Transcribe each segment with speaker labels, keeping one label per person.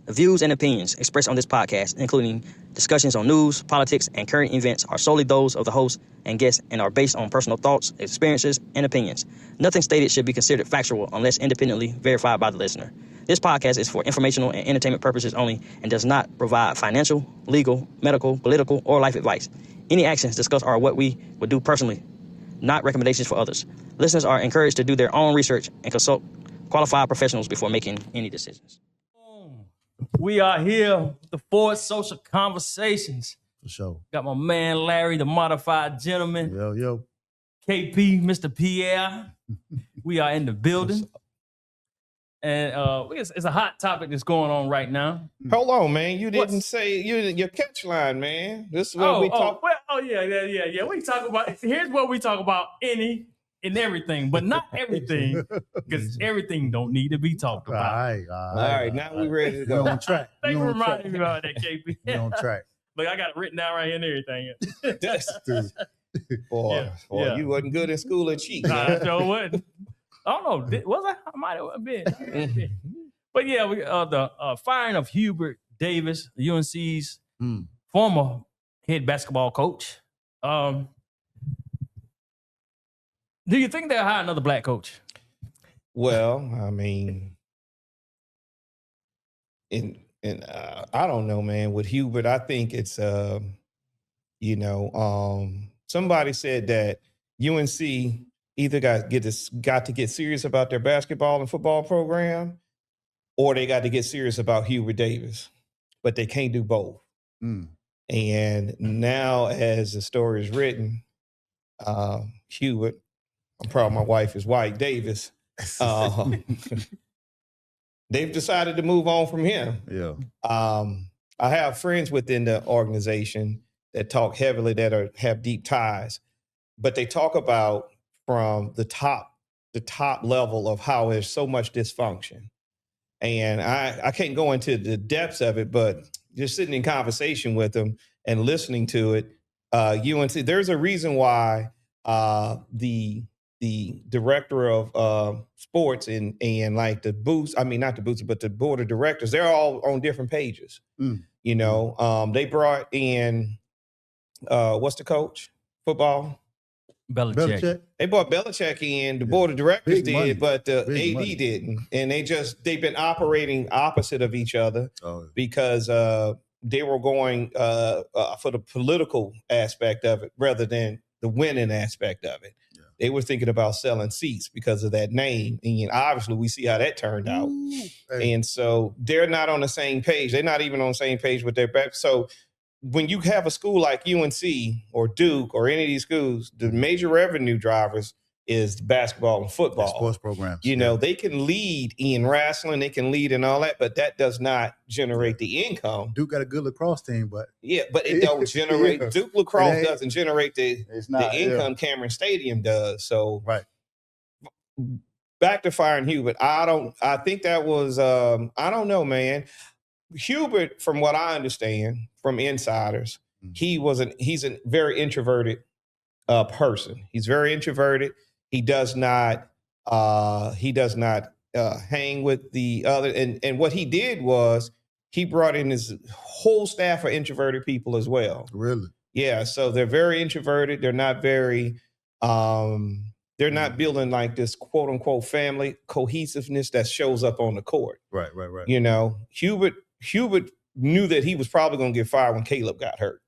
Speaker 1: The views and opinions expressed on this podcast, including discussions on news, politics, and current events, are solely those of the host and guests and are based on personal thoughts, experiences, and opinions. Nothing stated should be considered factual unless independently verified by the listener. This podcast is for informational and entertainment purposes only and does not provide financial, legal, medical, political, or life advice. Any actions discussed are what we would do personally, not recommendations for others. Listeners are encouraged to do their own research and consult qualified professionals before making any decisions.
Speaker 2: We are here with the Ford Social Conversations.
Speaker 3: For sure.
Speaker 2: Got my man Larry, the modified gentleman.
Speaker 3: Yo.
Speaker 2: KP, Mr. Pierre. We are in the building. And it's a hot topic that's going on right now.
Speaker 4: Hold on, man. You didn't say your catch line, man. This is what we talk.
Speaker 2: Yeah. We talk about. Here's what we talk about: any and everything, but not everything, because everything don't need to be talked about.
Speaker 4: All right. Now we ready to go.
Speaker 3: We're on track.
Speaker 2: Thanks for reminding me about that, KP.
Speaker 3: We're on track.
Speaker 2: Look, I got it written down right here and everything.
Speaker 4: Boy, you wasn't good in school at cheat.
Speaker 2: I sure wasn't. I don't know. Was I? I might have been. But yeah, the firing of Hubert Davis, UNC's former head basketball coach. Do you think they'll hire another black coach?
Speaker 4: Well, I mean, I don't know, man. With Hubert, I think it's somebody said that UNC either got to get serious about their basketball and football program, or they got to get serious about Hubert Davis, but they can't do both. And now, as the story is written, Hubert, I'm proud my wife is white, Davis, they've decided to move on from him.
Speaker 3: Yeah.
Speaker 4: I have friends within the organization that talk heavily, that have deep ties, but they talk about from the top level of how there's so much dysfunction. And I can't go into the depths of it, but just sitting in conversation with them and listening to it, UNC, there's a reason why the director of sports and like the boots, I mean, not the boots, but the board of directors, they're all on different pages. They brought in, what's the coach? Football?
Speaker 2: Belichick.
Speaker 4: They brought Belichick in, the board of directors
Speaker 3: Big money.
Speaker 4: but the
Speaker 3: Big
Speaker 4: AD
Speaker 3: money.
Speaker 4: didn't. And they've been operating opposite of each other because they were going for the political aspect of it rather than the winning aspect of it. Yeah. They were thinking about selling seats because of that name. And obviously we see how that turned out. Hey. And so they're not on the same page. They're not even on the same page with their back. So when you have a school like UNC or Duke or any of these schools, the major revenue drivers is basketball and football.
Speaker 3: The sports programs.
Speaker 4: They can lead in wrestling, they can lead in all that, but that does not generate the income.
Speaker 3: Duke got a good lacrosse team, but
Speaker 4: it don't generate. Duke lacrosse doesn't generate the income Cameron Stadium does. So
Speaker 3: right.
Speaker 4: Back to firing Hubert. I think that was I don't know, man. Hubert, from what I understand from insiders, he's a very introverted person. He's very introverted. He does not hang with the other. And what he did was he brought in his whole staff of introverted people as well.
Speaker 3: Really?
Speaker 4: Yeah. So they're very introverted. They're not very. They're not building like this quote unquote family cohesiveness that shows up on the court.
Speaker 3: Right.
Speaker 4: Hubert knew that he was probably going to get fired when Caleb got hurt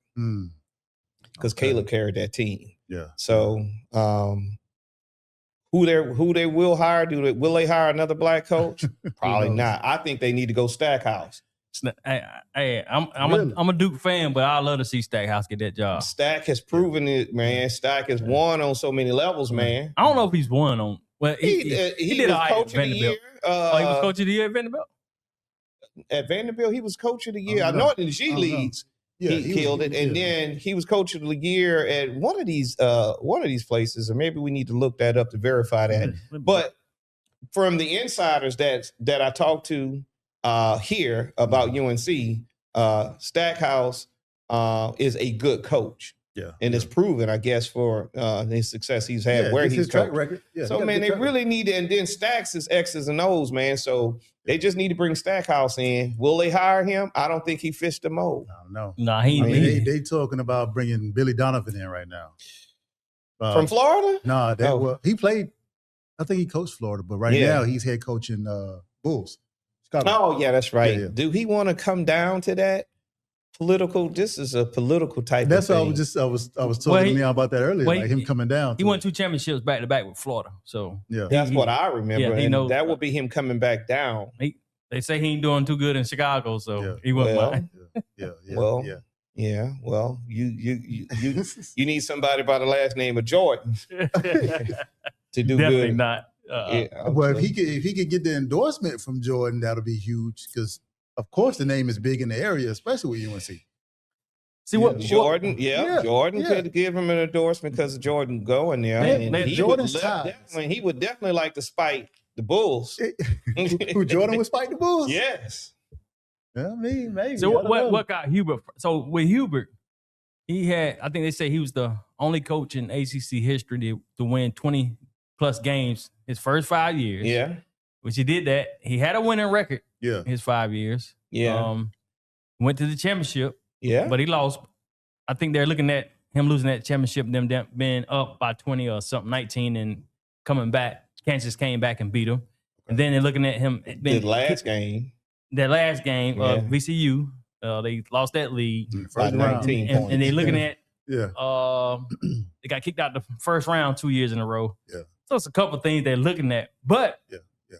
Speaker 4: because Caleb carried that team.
Speaker 3: Yeah.
Speaker 4: So who they will hire? Will they hire another black coach? Probably not. I think they need to go Stackhouse.
Speaker 2: Hey, I'm a Duke fan, but I love to see Stackhouse get that job.
Speaker 4: Stack has proven it, man. Stack has won on so many levels, man.
Speaker 2: I don't know if he's won on. Well, he did
Speaker 4: was coach of the year.
Speaker 2: He was coach of the year at Vanderbilt.
Speaker 4: At Vanderbilt, he was coach of the year. I know it in the G leagues. Yeah, he killed it, and then he was coach of the year at one of these places, or maybe we need to look that up to verify that. But from the insiders that I talked to here about UNC, Stackhouse is a good coach.
Speaker 3: Yeah.
Speaker 4: And it's proven, I guess, for his success he's had where
Speaker 3: it's
Speaker 4: he's
Speaker 3: his track
Speaker 4: coached.
Speaker 3: record. Yeah,
Speaker 4: So, man, they really need to, and then Stacks is X's and O's, man. So they just need to bring Stackhouse in. Will they hire him? I don't think he fits the mold.
Speaker 3: No.
Speaker 2: Nah, he
Speaker 3: I mean,
Speaker 2: ain't.
Speaker 3: they talking about bringing Billy Donovan in right now.
Speaker 4: From Florida?
Speaker 3: No, well, he played. I think he coached Florida, but right now he's head coaching Bulls. Chicago.
Speaker 4: Oh, yeah, that's right.
Speaker 3: Yeah.
Speaker 4: Do he want to come down to that political? This is a political type
Speaker 3: That's
Speaker 4: of
Speaker 3: what
Speaker 4: thing.
Speaker 3: I was talking to Leon about that earlier,
Speaker 2: well,
Speaker 3: like him coming down.
Speaker 2: He won 2 championships back to back with Florida. So
Speaker 4: That's what I remember.
Speaker 2: Yeah, he
Speaker 4: and
Speaker 2: knows.
Speaker 4: that would be him coming back down.
Speaker 2: They say he ain't doing too good in Chicago, so he wouldn't mind.
Speaker 4: Well, you need somebody by the last name of Jordan to do
Speaker 2: Definitely
Speaker 4: good.
Speaker 2: not.
Speaker 3: Well, if he could get the endorsement from Jordan, that'll be huge because, of course, the name is big in the area, especially with UNC.
Speaker 2: See what
Speaker 4: Jordan? Jordan could give him an endorsement because of Jordan going there. And he would definitely like to spite the Bulls.
Speaker 3: Who Jordan would spite the Bulls?
Speaker 4: Yes.
Speaker 3: Yeah, maybe.
Speaker 2: So what got Hubert? So with Hubert, he had, I think they say he was the only coach in ACC history to win 20 plus games his first 5 years.
Speaker 4: Yeah.
Speaker 2: Which he did that. He had a winning record.
Speaker 3: Yeah.
Speaker 2: His 5 years.
Speaker 4: Yeah.
Speaker 2: Went to the championship.
Speaker 4: Yeah.
Speaker 2: But he lost. I think they're looking at him losing that championship, them being up by 20 or something, 19, and coming back. Kansas came back and beat him. And then they're looking at him.
Speaker 4: The last game.
Speaker 2: That last game, VCU, they lost that lead.
Speaker 3: First
Speaker 4: 19 points.
Speaker 2: And they're looking at,
Speaker 3: they
Speaker 2: got kicked out the first round 2 years in a row.
Speaker 3: Yeah.
Speaker 2: So it's a couple of things they're looking at. But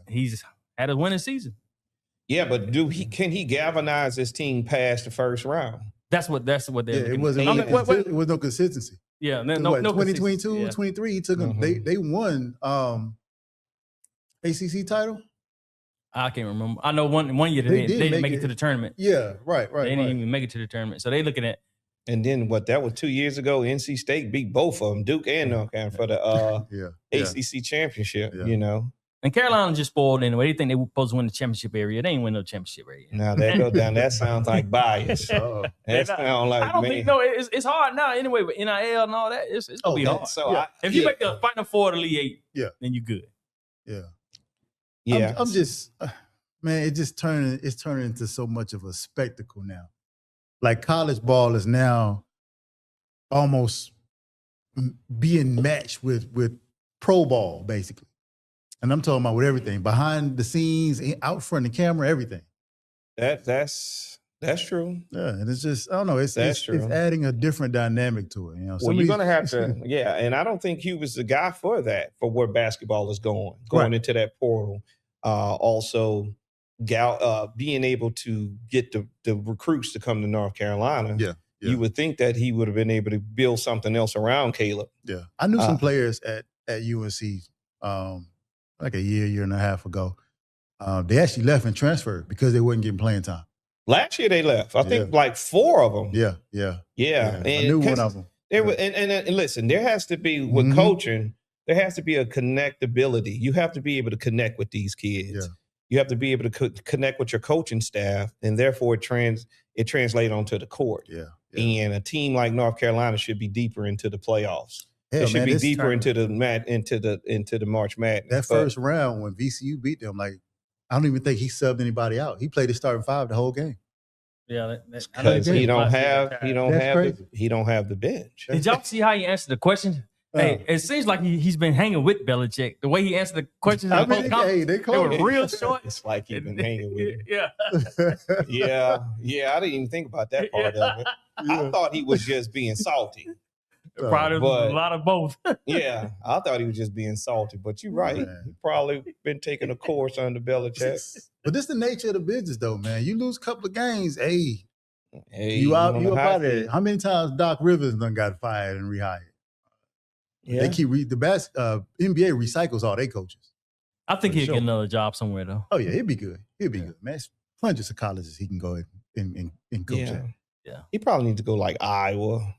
Speaker 2: he's had a winning season.
Speaker 4: Yeah, but can he galvanize his team past the first round?
Speaker 2: That's what they're looking
Speaker 3: it wasn't.
Speaker 2: at.
Speaker 3: It was no consistency.
Speaker 2: Yeah, no
Speaker 3: 2022, 23, he took them. They won ACC title.
Speaker 2: I can't remember. I know one year they didn't make it to the tournament.
Speaker 3: Yeah, right.
Speaker 2: They didn't even make it to the tournament. So they looking at.
Speaker 4: And then that was 2 years ago. NC State beat both of them, Duke and North Carolina, for the ACC championship.
Speaker 3: Yeah.
Speaker 4: You know,
Speaker 2: and Carolina just spoiled anyway. They think they were supposed to win the championship area. They ain't win no championship area.
Speaker 4: Now that go down. That sounds like bias. That sounds like
Speaker 2: I don't think it's hard now anyway. But NIL and all that, it's gonna be hard.
Speaker 4: So
Speaker 2: if you make the Final Four to Elite 8, then you good.
Speaker 4: Yeah.
Speaker 3: I'm just. Man, it's turning into so much of a spectacle now. Like college ball is now almost being matched with pro ball, basically. And I'm talking about with everything, behind the scenes, out front of the camera, everything.
Speaker 4: That's true.
Speaker 3: Yeah, and it's just, I don't know, it's adding a different dynamic to it. You know,
Speaker 4: well, you're gonna have to, and I don't think he was the guy for that, for where basketball is going into that portal. Also, being able to get the recruits to come to North Carolina. Yeah. You would think that he would have been able to build something else around Caleb.
Speaker 3: Yeah. I knew some players at UNC like a year and a half ago. They actually left and transferred because they wasn't getting playing time.
Speaker 4: Last year they left. I think like 4 of them.
Speaker 3: Yeah.
Speaker 4: And
Speaker 3: I knew one of them.
Speaker 4: And listen, there has to be, with coaching, there has to be a connectability. You have to be able to connect with these kids. Yeah. You have to be able to connect with your coaching staff, and therefore it translates onto the court. Yeah. And a team like North Carolina should be deeper into the playoffs. It should be deeper into the March Madness.
Speaker 3: That first round when VCU beat them, like I don't even think he subbed anybody out. He played his starting 5 the whole game.
Speaker 2: Yeah,
Speaker 4: because he don't have the bench.
Speaker 2: Did y'all see how he answered the question? Hey, it seems like he's been hanging with Belichick. The way he answered the questions, they were real short.
Speaker 4: It's like he's been hanging with him. Yeah. I didn't even think about that part of it. I thought he was just being salty.
Speaker 2: Probably a lot of both.
Speaker 4: Yeah, I thought he was just being salty. But you're right. He probably been taking a course under Belichick.
Speaker 3: But this is the nature of the business, though, man. You lose a couple of games, you up out of there. How many times Doc Rivers done got fired and rehired? Yeah. They keep the best NBA recycles all their coaches.
Speaker 2: I think he'll get another job somewhere though.
Speaker 3: Oh yeah, it'd be good. It'd be good, man. It's hundreds of colleges he can go and coach at.
Speaker 4: Yeah. He probably needs to go like Iowa,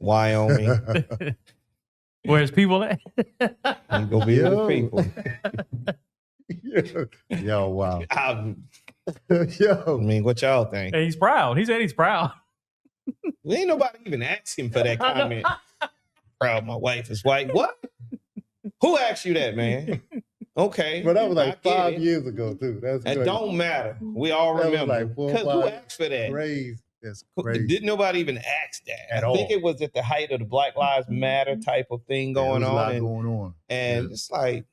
Speaker 4: Wyoming.
Speaker 2: Where's people at?
Speaker 4: And go be with people.
Speaker 3: Yo, wow.
Speaker 4: I mean, what y'all think?
Speaker 2: Hey, he's proud. He said he's proud.
Speaker 4: Ain't nobody even asking for that comment. Proud my wife is white. What? Who asked you that, man? Okay.
Speaker 3: But that was like 5
Speaker 4: it.
Speaker 3: years ago, too. That's
Speaker 4: It
Speaker 3: crazy.
Speaker 4: don't matter. We all
Speaker 3: That was
Speaker 4: remember.
Speaker 3: like 4 or
Speaker 4: Because who
Speaker 3: 5
Speaker 4: asked for that?
Speaker 3: Crazy. That's crazy.
Speaker 4: Didn't nobody even ask that?
Speaker 3: At
Speaker 4: I think
Speaker 3: all.
Speaker 4: it was at the height of the Black Lives Matter type of thing
Speaker 3: Yeah,
Speaker 4: going
Speaker 3: there was
Speaker 4: on.
Speaker 3: a lot going on.
Speaker 4: And
Speaker 3: Yeah.
Speaker 4: it's like,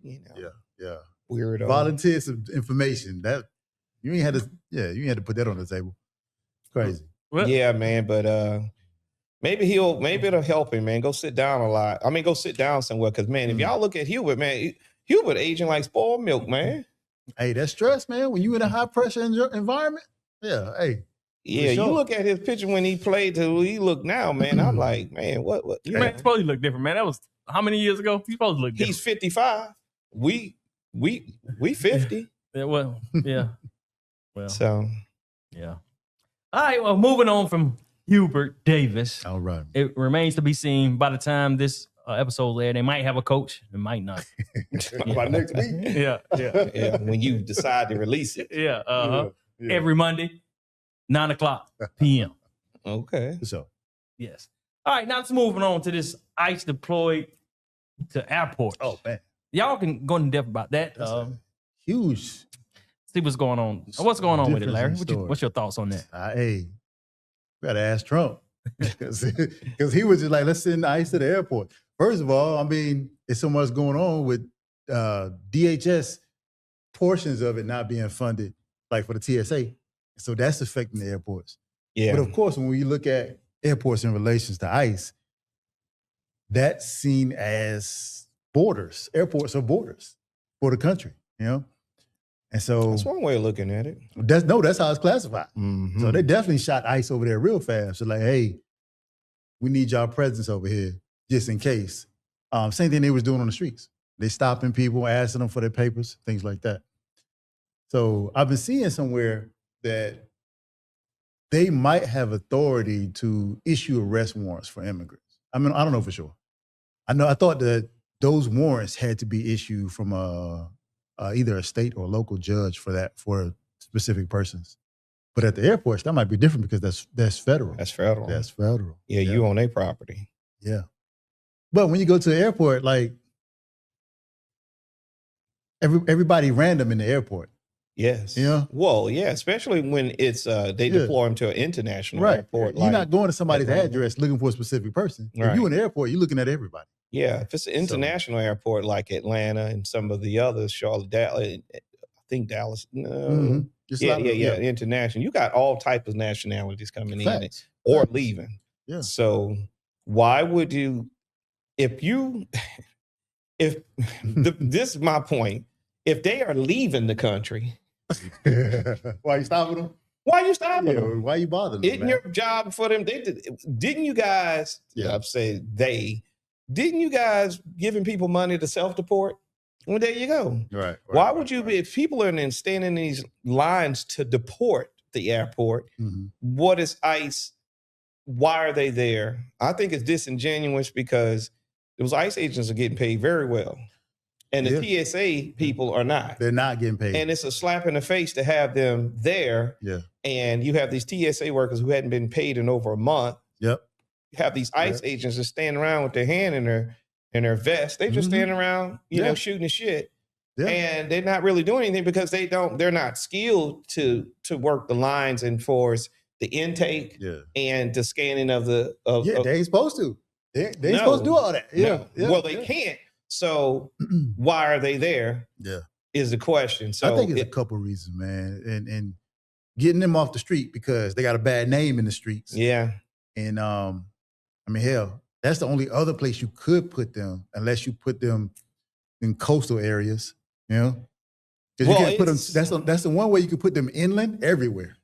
Speaker 4: you know,
Speaker 3: Yeah.
Speaker 4: weirdo.
Speaker 3: Volunteer some information. That you ain't had to put that on the table. Crazy.
Speaker 2: Well,
Speaker 4: Yeah, man. But maybe it'll help him, man. Go sit down a lot. I mean, go sit down somewhere. Because, man, if y'all look at Hubert, man, Hubert aging like spoiled milk, man.
Speaker 3: Hey, that's stress, man. When you in a high pressure environment, yeah. Hey,
Speaker 4: Yeah,
Speaker 3: sure.
Speaker 4: you look at his picture when he played to who he look now, man. I'm like, man, what?
Speaker 2: you man, supposed to look different, man. That was how many years ago? He's supposed to look different.
Speaker 4: He's 55. We 50.
Speaker 2: Yeah, well, yeah. Well,
Speaker 4: So
Speaker 2: yeah. All right. Well, moving on from Hubert Davis.
Speaker 3: all right.
Speaker 2: It remains to be seen by the time this episode airs. They might have a coach. They might not.
Speaker 3: By next week.
Speaker 2: Yeah.
Speaker 4: yeah, when you decide to release it.
Speaker 2: Yeah.
Speaker 3: Yeah.
Speaker 2: Every Monday, 9:00 p.m.
Speaker 4: Okay.
Speaker 3: So
Speaker 2: Yes. All right. Now let's moving on to this ICE deployed to airports.
Speaker 3: oh man,
Speaker 2: Y'all can go in depth about that.
Speaker 3: that's a huge.
Speaker 2: See what's going on. What's going on with it,
Speaker 3: Difference
Speaker 2: Larry?
Speaker 3: in story.
Speaker 2: What's your thoughts on that?
Speaker 3: Hey, we gotta ask Trump because he was just like, let's send ICE to the airport. First of all, I mean, it's so much going on with DHS portions of it not being funded, like for the TSA. So that's affecting the airports.
Speaker 4: Yeah.
Speaker 3: But of course, when we look at airports in relations to ICE, that's seen as borders. Airports are borders for the country, you know? And so
Speaker 4: That's one way of looking at it.
Speaker 3: that's how it's classified.
Speaker 4: Mhm.
Speaker 3: So they definitely shot ICE over there real fast. So like, hey, we need y'all presence over here just in case. Same thing they was doing on the streets. They stopping people, asking them for their papers, things like that. So I've been seeing somewhere that they might have authority to issue arrest warrants for immigrants. I mean, I don't know for sure. I thought that those warrants had to be issued from either a state or local judge for specific persons. But at the airports, that might be different because that's federal.
Speaker 4: That's federal.
Speaker 3: That's federal.
Speaker 4: yeah, you own their property.
Speaker 3: Yeah. But when you go to the airport, like everybody random in the airport.
Speaker 4: Yes.
Speaker 3: Yeah.
Speaker 4: Well, yeah, especially when it's they deploy them to an international airport.
Speaker 3: You're not going to somebody's
Speaker 4: like-
Speaker 3: address looking for a specific person. If
Speaker 4: Right.
Speaker 3: you're in the airport, you're looking at everybody.
Speaker 4: Yeah, if it's an international airport like Atlanta and some of the others, Charlotte, Dallas, I think Dallas. No.
Speaker 3: Mhm. Just a
Speaker 4: Yeah,
Speaker 3: lot of-
Speaker 4: yeah, international. You got all types of nationalities coming in
Speaker 3: Facts.
Speaker 4: or
Speaker 3: Facts.
Speaker 4: leaving.
Speaker 3: Yeah.
Speaker 4: So why would you, if this is my point, if they are leaving the country,
Speaker 3: Why you stopping them?
Speaker 4: why are you stopping
Speaker 3: Yeah,
Speaker 4: them?
Speaker 3: why you bothering them,
Speaker 4: Isn't
Speaker 3: man?
Speaker 4: your job for them? Didn't you guys?
Speaker 3: Yeah.
Speaker 4: I've said didn't you guys giving people money to self-deport? Well, there you go.
Speaker 3: Right.
Speaker 4: Why would you be, if people are standing in these lines to deport the airport,
Speaker 3: Mhm.
Speaker 4: what is ICE? Why are they there? I think it's disingenuous because those ICE agents are getting paid very well. And the TSA people are not.
Speaker 3: They're not getting paid.
Speaker 4: And it's a slap in the face to have them there.
Speaker 3: Yeah.
Speaker 4: And you have these TSA workers who hadn't been paid in over a month.
Speaker 3: Yep.
Speaker 4: You have these ICE agents that stand around with their hand in their vest. They just
Speaker 3: Mhm.
Speaker 4: stand around, you
Speaker 3: Yeah.
Speaker 4: know, shooting the shit.
Speaker 3: Yeah.
Speaker 4: And they're not really doing anything because they're not skilled to work the lines and enforce the intake
Speaker 3: Yeah.
Speaker 4: and the scanning of the
Speaker 3: They ain't supposed to. They ain't
Speaker 4: No.
Speaker 3: supposed to do all that. Yeah.
Speaker 4: No.
Speaker 3: Yeah.
Speaker 4: Well, they can't. So why are they there?
Speaker 3: Yeah.
Speaker 4: Is the question. So
Speaker 3: I think it's a couple reasons, man. And getting them off the street because they got a bad name in the streets.
Speaker 4: yeah.
Speaker 3: And I mean, hell, that's the only other place you could put them unless you put them in coastal areas, you know? Because
Speaker 4: Well,
Speaker 3: you can't put
Speaker 4: it's-
Speaker 3: them, that's the one way you could put them inland everywhere.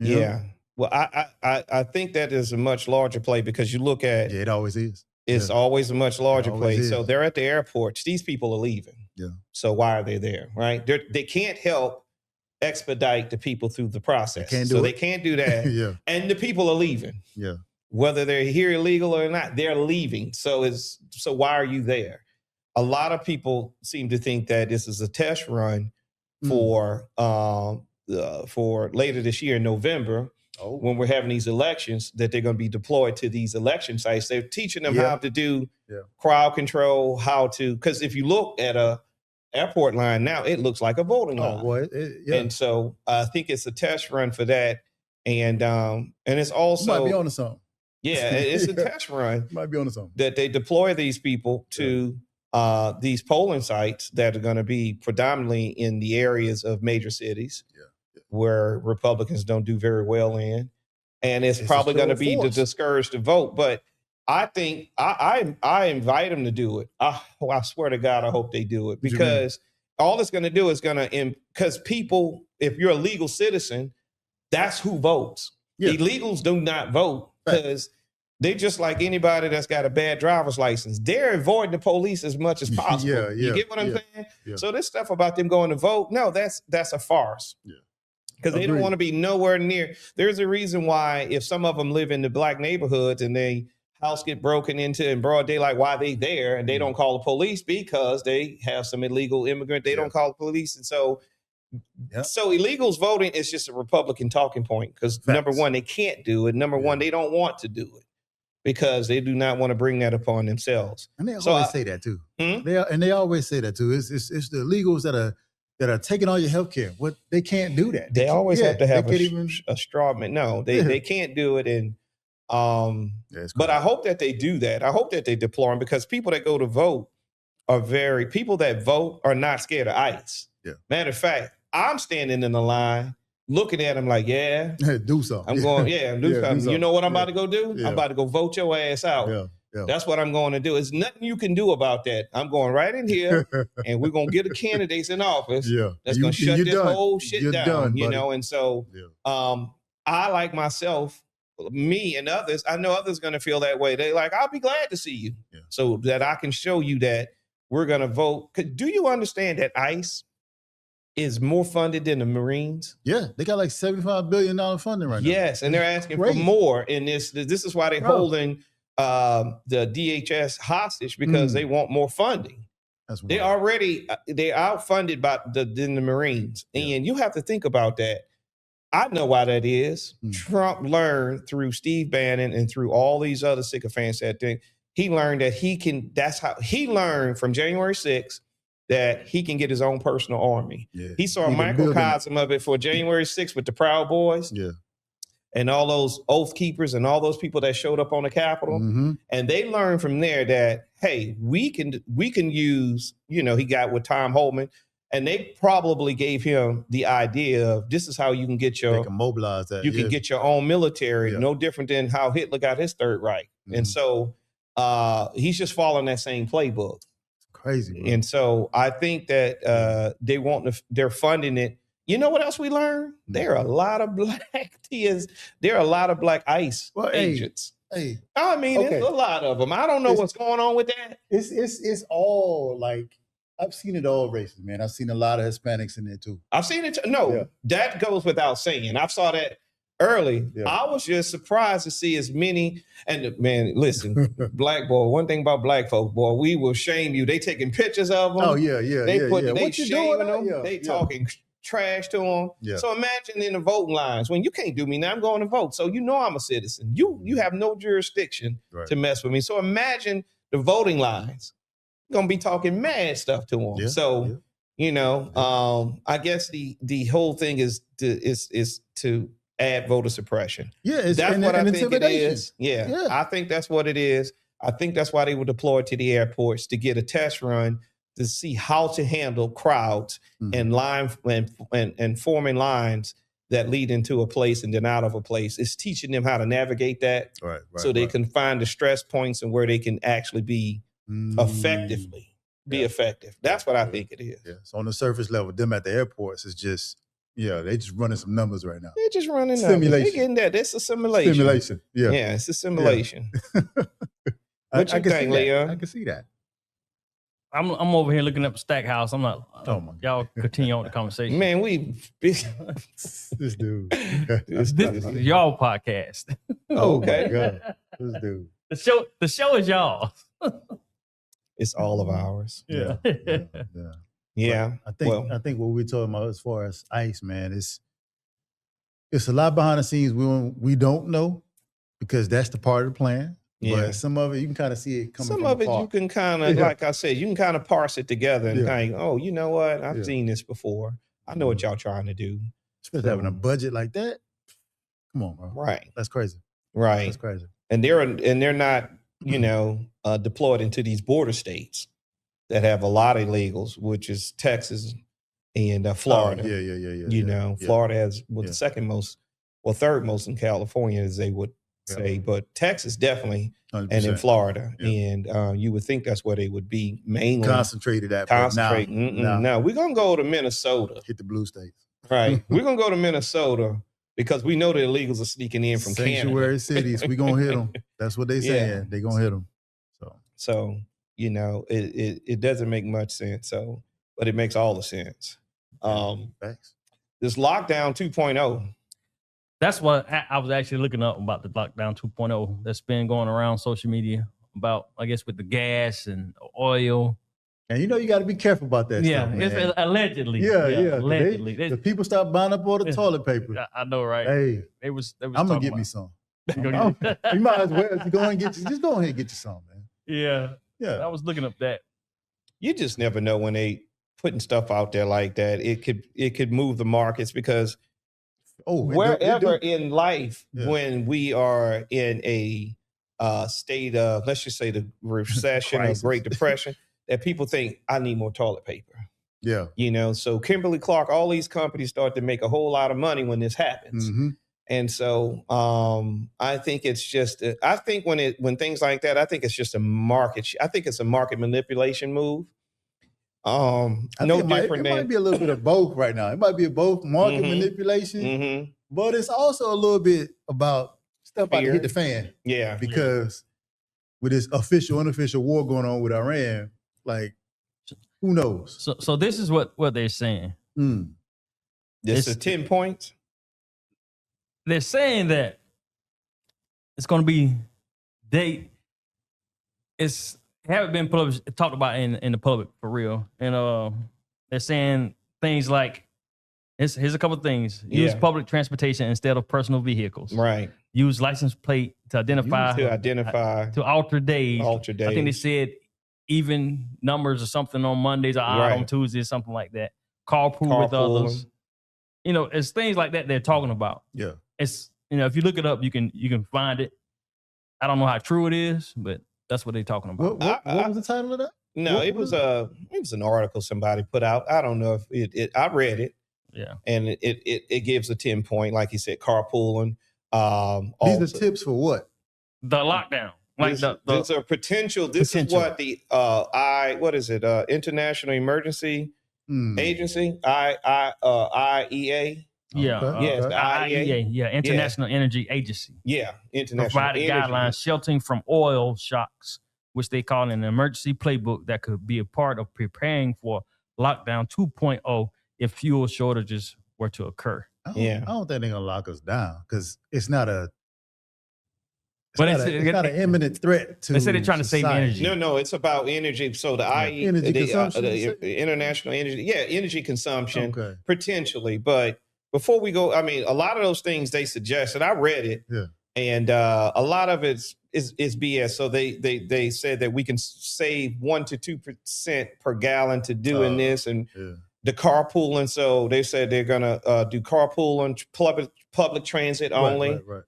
Speaker 3: you know?
Speaker 4: Yeah. Well, I think that is a much larger play because you look at
Speaker 3: Yeah, it always is.
Speaker 4: it's
Speaker 3: Yeah.
Speaker 4: always a much larger
Speaker 3: It
Speaker 4: play.
Speaker 3: always
Speaker 4: So
Speaker 3: is.
Speaker 4: they're at the airports. These people are leaving.
Speaker 3: Yeah.
Speaker 4: So why are they there? Right? They can't help expedite the people through the process.
Speaker 3: They can't do
Speaker 4: so
Speaker 3: it.
Speaker 4: they can't do that.
Speaker 3: Yeah.
Speaker 4: And the people are leaving.
Speaker 3: Yeah.
Speaker 4: Whether they're here illegal or not, they're leaving. So why are you there? A lot of people seem to think that this is a test run
Speaker 3: Mm.
Speaker 4: for later this year in November when we're having these elections, that they're going to be deployed to these election sites. They're teaching them how to do crowd control, because if you look at a airport line now, it looks like a voting line.
Speaker 3: Boy,
Speaker 4: And so I think it's a test run for that. And it's also
Speaker 3: might be on to something.
Speaker 4: Yeah, it's a test run.
Speaker 3: Might be on to something.
Speaker 4: That they deploy these people to these polling sites that are going to be predominantly in the areas of major cities where Republicans don't do very well in. And it's probably going to be to discourage the vote. But I think I invite them to do it. I swear to God, I hope they do it, because all it's going to do is because people, if you're a legal citizen, that's who votes. Illegals do not vote because they just like anybody that's got a bad driver's license. They're avoiding the police as much as possible. You get what I'm saying? Yeah. So this stuff about them going to vote, no, that's a farce. Yeah. Because they don't want to be nowhere near. There's a reason why if some of them live in the black neighborhoods and they house get broken into in broad daylight, why they there and they don't call the police because they have some illegal immigrant. They don't call the police. And so illegals voting is just a Republican talking point because number one, they can't do it. Number one, they don't want to do it because they do not want to bring that upon themselves.
Speaker 3: And they always say that too. They always say that too. It's the illegals that are taking all your health care. What they can't do that.
Speaker 4: They always have to have a straw man. No, they can't do it. And but I hope that they do that. I hope that they deploy them because people that go to vote people that vote are not scared of ICE. Yeah. Matter of fact, I'm standing in the line looking at them like,
Speaker 3: do something.
Speaker 4: I'm going, do something. You know what I'm about to go do? Yeah. I'm about to go vote your ass out. Yeah. Yeah. That's what I'm going to do. There's nothing you can do about that. I'm going right in here and we're going to get the candidates in office. That's going to shut this whole shit down, you know? And so I like myself, me and others, I know others going to feel that way. They like, I'll be glad to see you so that I can show you that we're going to vote. Do you understand that ICE is more funded than the Marines?
Speaker 3: Yeah, they got like $75 billion funding right now.
Speaker 4: Yes, and they're asking for more in this. This is why they're holding the DHS hostage because they want more funding. They outfunded than the Marines. And you have to think about that. I know why that is. Trump learned through Steve Bannon and through all these other sycophants that thing. He learned that that's how he learned from January 6th that he can get his own personal army. Yeah. He saw a microcosm of it for January 6th with the Proud Boys. Yeah. And all those Oath Keepers and all those people that showed up on the Capitol. And they learned from there that, hey, we can use, he got with Tom Homan, and they probably gave him the idea of this is how you can get
Speaker 3: they can mobilize that.
Speaker 4: You can get your own military, no different than how Hitler got his Third Reich. And so he's just following that same playbook.
Speaker 3: Crazy, bro.
Speaker 4: And so I think that they're funding it. You know what else we learned? There are a lot of black TS. There are a lot of black ICE agents. Hey, I mean, it's a lot of them. I don't know what's going on with that.
Speaker 3: It's all like I've seen it all races, man. I've seen a lot of Hispanics in there too.
Speaker 4: I've seen it. That goes without saying. I saw that early. Yeah. I was just surprised to see as many. And man, listen, black boy. One thing about black folks, boy, we will shame you. They taking pictures of them.
Speaker 3: Oh yeah.
Speaker 4: They shaming them. They talking trash to them. Yeah. So imagine in the voting lines when you can't do me now. I'm going to vote, so I'm a citizen. You have no jurisdiction to mess with me. So imagine the voting lines. You're gonna be talking mad stuff to them. Yeah. So I guess the whole thing is to add voter suppression.
Speaker 3: Yeah,
Speaker 4: that's what I think it is. Yeah, I think that's what it is. I think that's why they were deployed to the airports to get a test run to see how to handle crowds and line and forming lines that lead into a place and then out of a place. It's teaching them how to navigate that so they can find the stress points and where they can actually be effective. That's what I think it is.
Speaker 3: Yeah. So on the surface level, them at the airports is just they just running some numbers right now.
Speaker 4: They're just running
Speaker 3: simulation.
Speaker 4: Numbers. They're getting that. It's a simulation. Yeah, it's a simulation. What you think, Leon?
Speaker 3: I can see that.
Speaker 2: I'm over here looking up Stackhouse. I'm not. Y'all continue on the conversation.
Speaker 4: Man,
Speaker 3: this dude.
Speaker 2: This is y'all podcast.
Speaker 3: Okay. God. This dude.
Speaker 2: The show is y'all.
Speaker 4: It's all of ours.
Speaker 3: Yeah.
Speaker 4: Yeah.
Speaker 3: I think what we're talking about as far as ICE, man, it's a lot behind the scenes we don't know because that's the part of the plan.
Speaker 4: Yeah.
Speaker 3: But some of it you can kind of see it coming.
Speaker 4: Some
Speaker 3: from
Speaker 4: of it
Speaker 3: afar.
Speaker 4: you can kind of, like I said, you can kind of parse it together and kind of, oh, you know what? I've seen this before. I know what y'all trying to do.
Speaker 3: Especially having a budget like that. Come on, bro.
Speaker 4: Right.
Speaker 3: That's crazy.
Speaker 4: Right.
Speaker 3: That's crazy.
Speaker 4: And they're not, deployed into these border states that have a lot of illegals, which is Texas and Florida.
Speaker 3: Yeah.
Speaker 4: Florida has the second most, third most in California, as they would say, but Texas definitely, 100%. And in Florida, and you would think that's where they would be mainly
Speaker 3: concentrated at.
Speaker 4: Now we're gonna go to Minnesota.
Speaker 3: Hit the blue states.
Speaker 4: Right, we're gonna go to Minnesota because we know the illegals are sneaking in from
Speaker 3: sanctuary
Speaker 4: Canada.
Speaker 3: cities. We gonna hit them. That's what they saying. Yeah. They gonna hit them.
Speaker 4: So it doesn't make much sense. But it makes all the sense.
Speaker 3: Thanks.
Speaker 4: This lockdown 2.0.
Speaker 2: That's what I was actually looking up about the lockdown 2.0 that's been going around social media about, I guess, with the gas and oil.
Speaker 3: And you got to be careful about that stuff, man.
Speaker 2: It's allegedly.
Speaker 3: Yeah.
Speaker 2: Allegedly.
Speaker 3: The people stop buying up all the toilet paper.
Speaker 2: I know, right?
Speaker 3: Hey,
Speaker 2: they was
Speaker 3: I'm going to get me some. You might as well. Just go ahead and get you some, man.
Speaker 4: Yeah.
Speaker 2: I was looking up that.
Speaker 4: You just never know when they putting stuff out there like that. It could move the markets because wherever in life, when we are in a state of, let's just say, the recession or Great Depression, that people think, I need more toilet paper.
Speaker 3: Yeah.
Speaker 4: So Kimberly-Clark, all these companies start to make a whole lot of money when this happens.
Speaker 3: Mm-hmm.
Speaker 4: And so I think it's just, I think when things like that, I think it's just a market. I think it's a market manipulation move. It might be a little bit of both right now. It might be both market manipulation, but it's also a little bit about stuff about to hit the fan. Yeah.
Speaker 3: Because with this official, unofficial war going on with Iran, like, who knows?
Speaker 2: So this is what they're saying.
Speaker 4: This is 10 points.
Speaker 2: They're saying that it's going to be haven't been published, talked about in the public for real. And they're saying things like, here's a couple of things. Use public transportation instead of personal vehicles.
Speaker 4: Right.
Speaker 2: Use license plate to identify. To alter days. I think they said even numbers or something on Mondays or odd on Tuesdays, something like that. Carpool with others. It's things like that they're talking about.
Speaker 3: Yeah.
Speaker 2: It's, if you look it up, you can find it. I don't know how true it is, but that's what they're talking about.
Speaker 3: What was the title of that?
Speaker 4: No, it was an article somebody put out. I don't know if I read it.
Speaker 2: Yeah.
Speaker 4: And it gives a 10 point, like you said, carpooling.
Speaker 3: These are tips for what?
Speaker 2: The lockdown. Like
Speaker 4: there's a potential. This is what the International Emergency Agency, IEA.
Speaker 2: Yeah.
Speaker 4: Yes, the
Speaker 2: IEA. Yeah, International Energy Agency.
Speaker 4: Yeah, international
Speaker 2: provided guidelines sheltering from oil shocks, which they call an emergency playbook that could be a part of preparing for lockdown 2.0 if fuel shortages were to occur.
Speaker 3: I don't think they're gonna lock us down because it's not a.
Speaker 2: It's
Speaker 3: not an imminent threat to.
Speaker 2: They said they're trying to save energy.
Speaker 4: No, it's about energy. So the the international energy, energy consumption potentially. But before we go, I mean, a lot of those things they suggested. I read it, and a lot of it is BS. So they said that we can save 1 to 2% per gallon to doing this and the carpooling. So they said they're gonna do carpooling, public transit only.
Speaker 3: Right.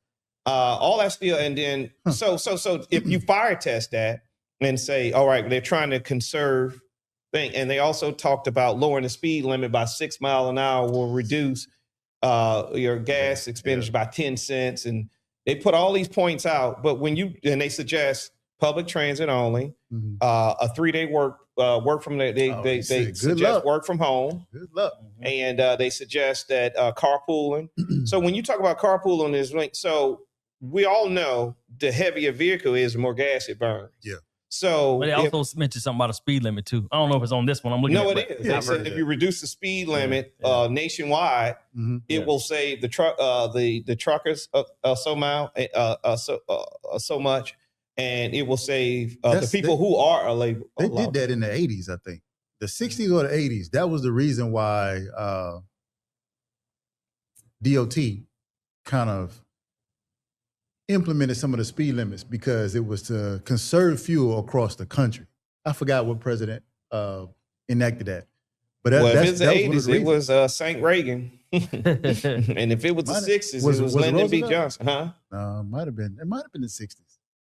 Speaker 4: All that still, and then so if you fire test that and say, all right, they're trying to conserve thing, and they also talked about lowering the speed limit by 6 miles an hour will reduce your gas expenditure by 10 cents, and they put all these points out. But they suggest public transit only, a 3-day work from they suggest work from home.
Speaker 3: Good luck.
Speaker 4: And they suggest that carpooling. So when you talk about carpooling, is so. We all know the heavier vehicle is, the more gas it burns.
Speaker 3: Yeah.
Speaker 2: So but they also mentioned something about a speed limit too. I don't know if it's on this one. I'm looking.
Speaker 4: No, it is. They said if you reduce the speed limit nationwide, it will save the truckers so much, and it will save the people who are labor.
Speaker 3: They did that in the 80s, I think. The 60s or the 80s. That was the reason why DOT kind of implemented some of the speed limits because it was to conserve fuel across the country. I forgot what president enacted that. But
Speaker 4: Well, if
Speaker 3: that's,
Speaker 4: it's the
Speaker 3: that was
Speaker 4: 80s, it was St. Reagan. And if it was the 60s, it was Lyndon B. Johnson. Huh?
Speaker 3: It might have been the 60s.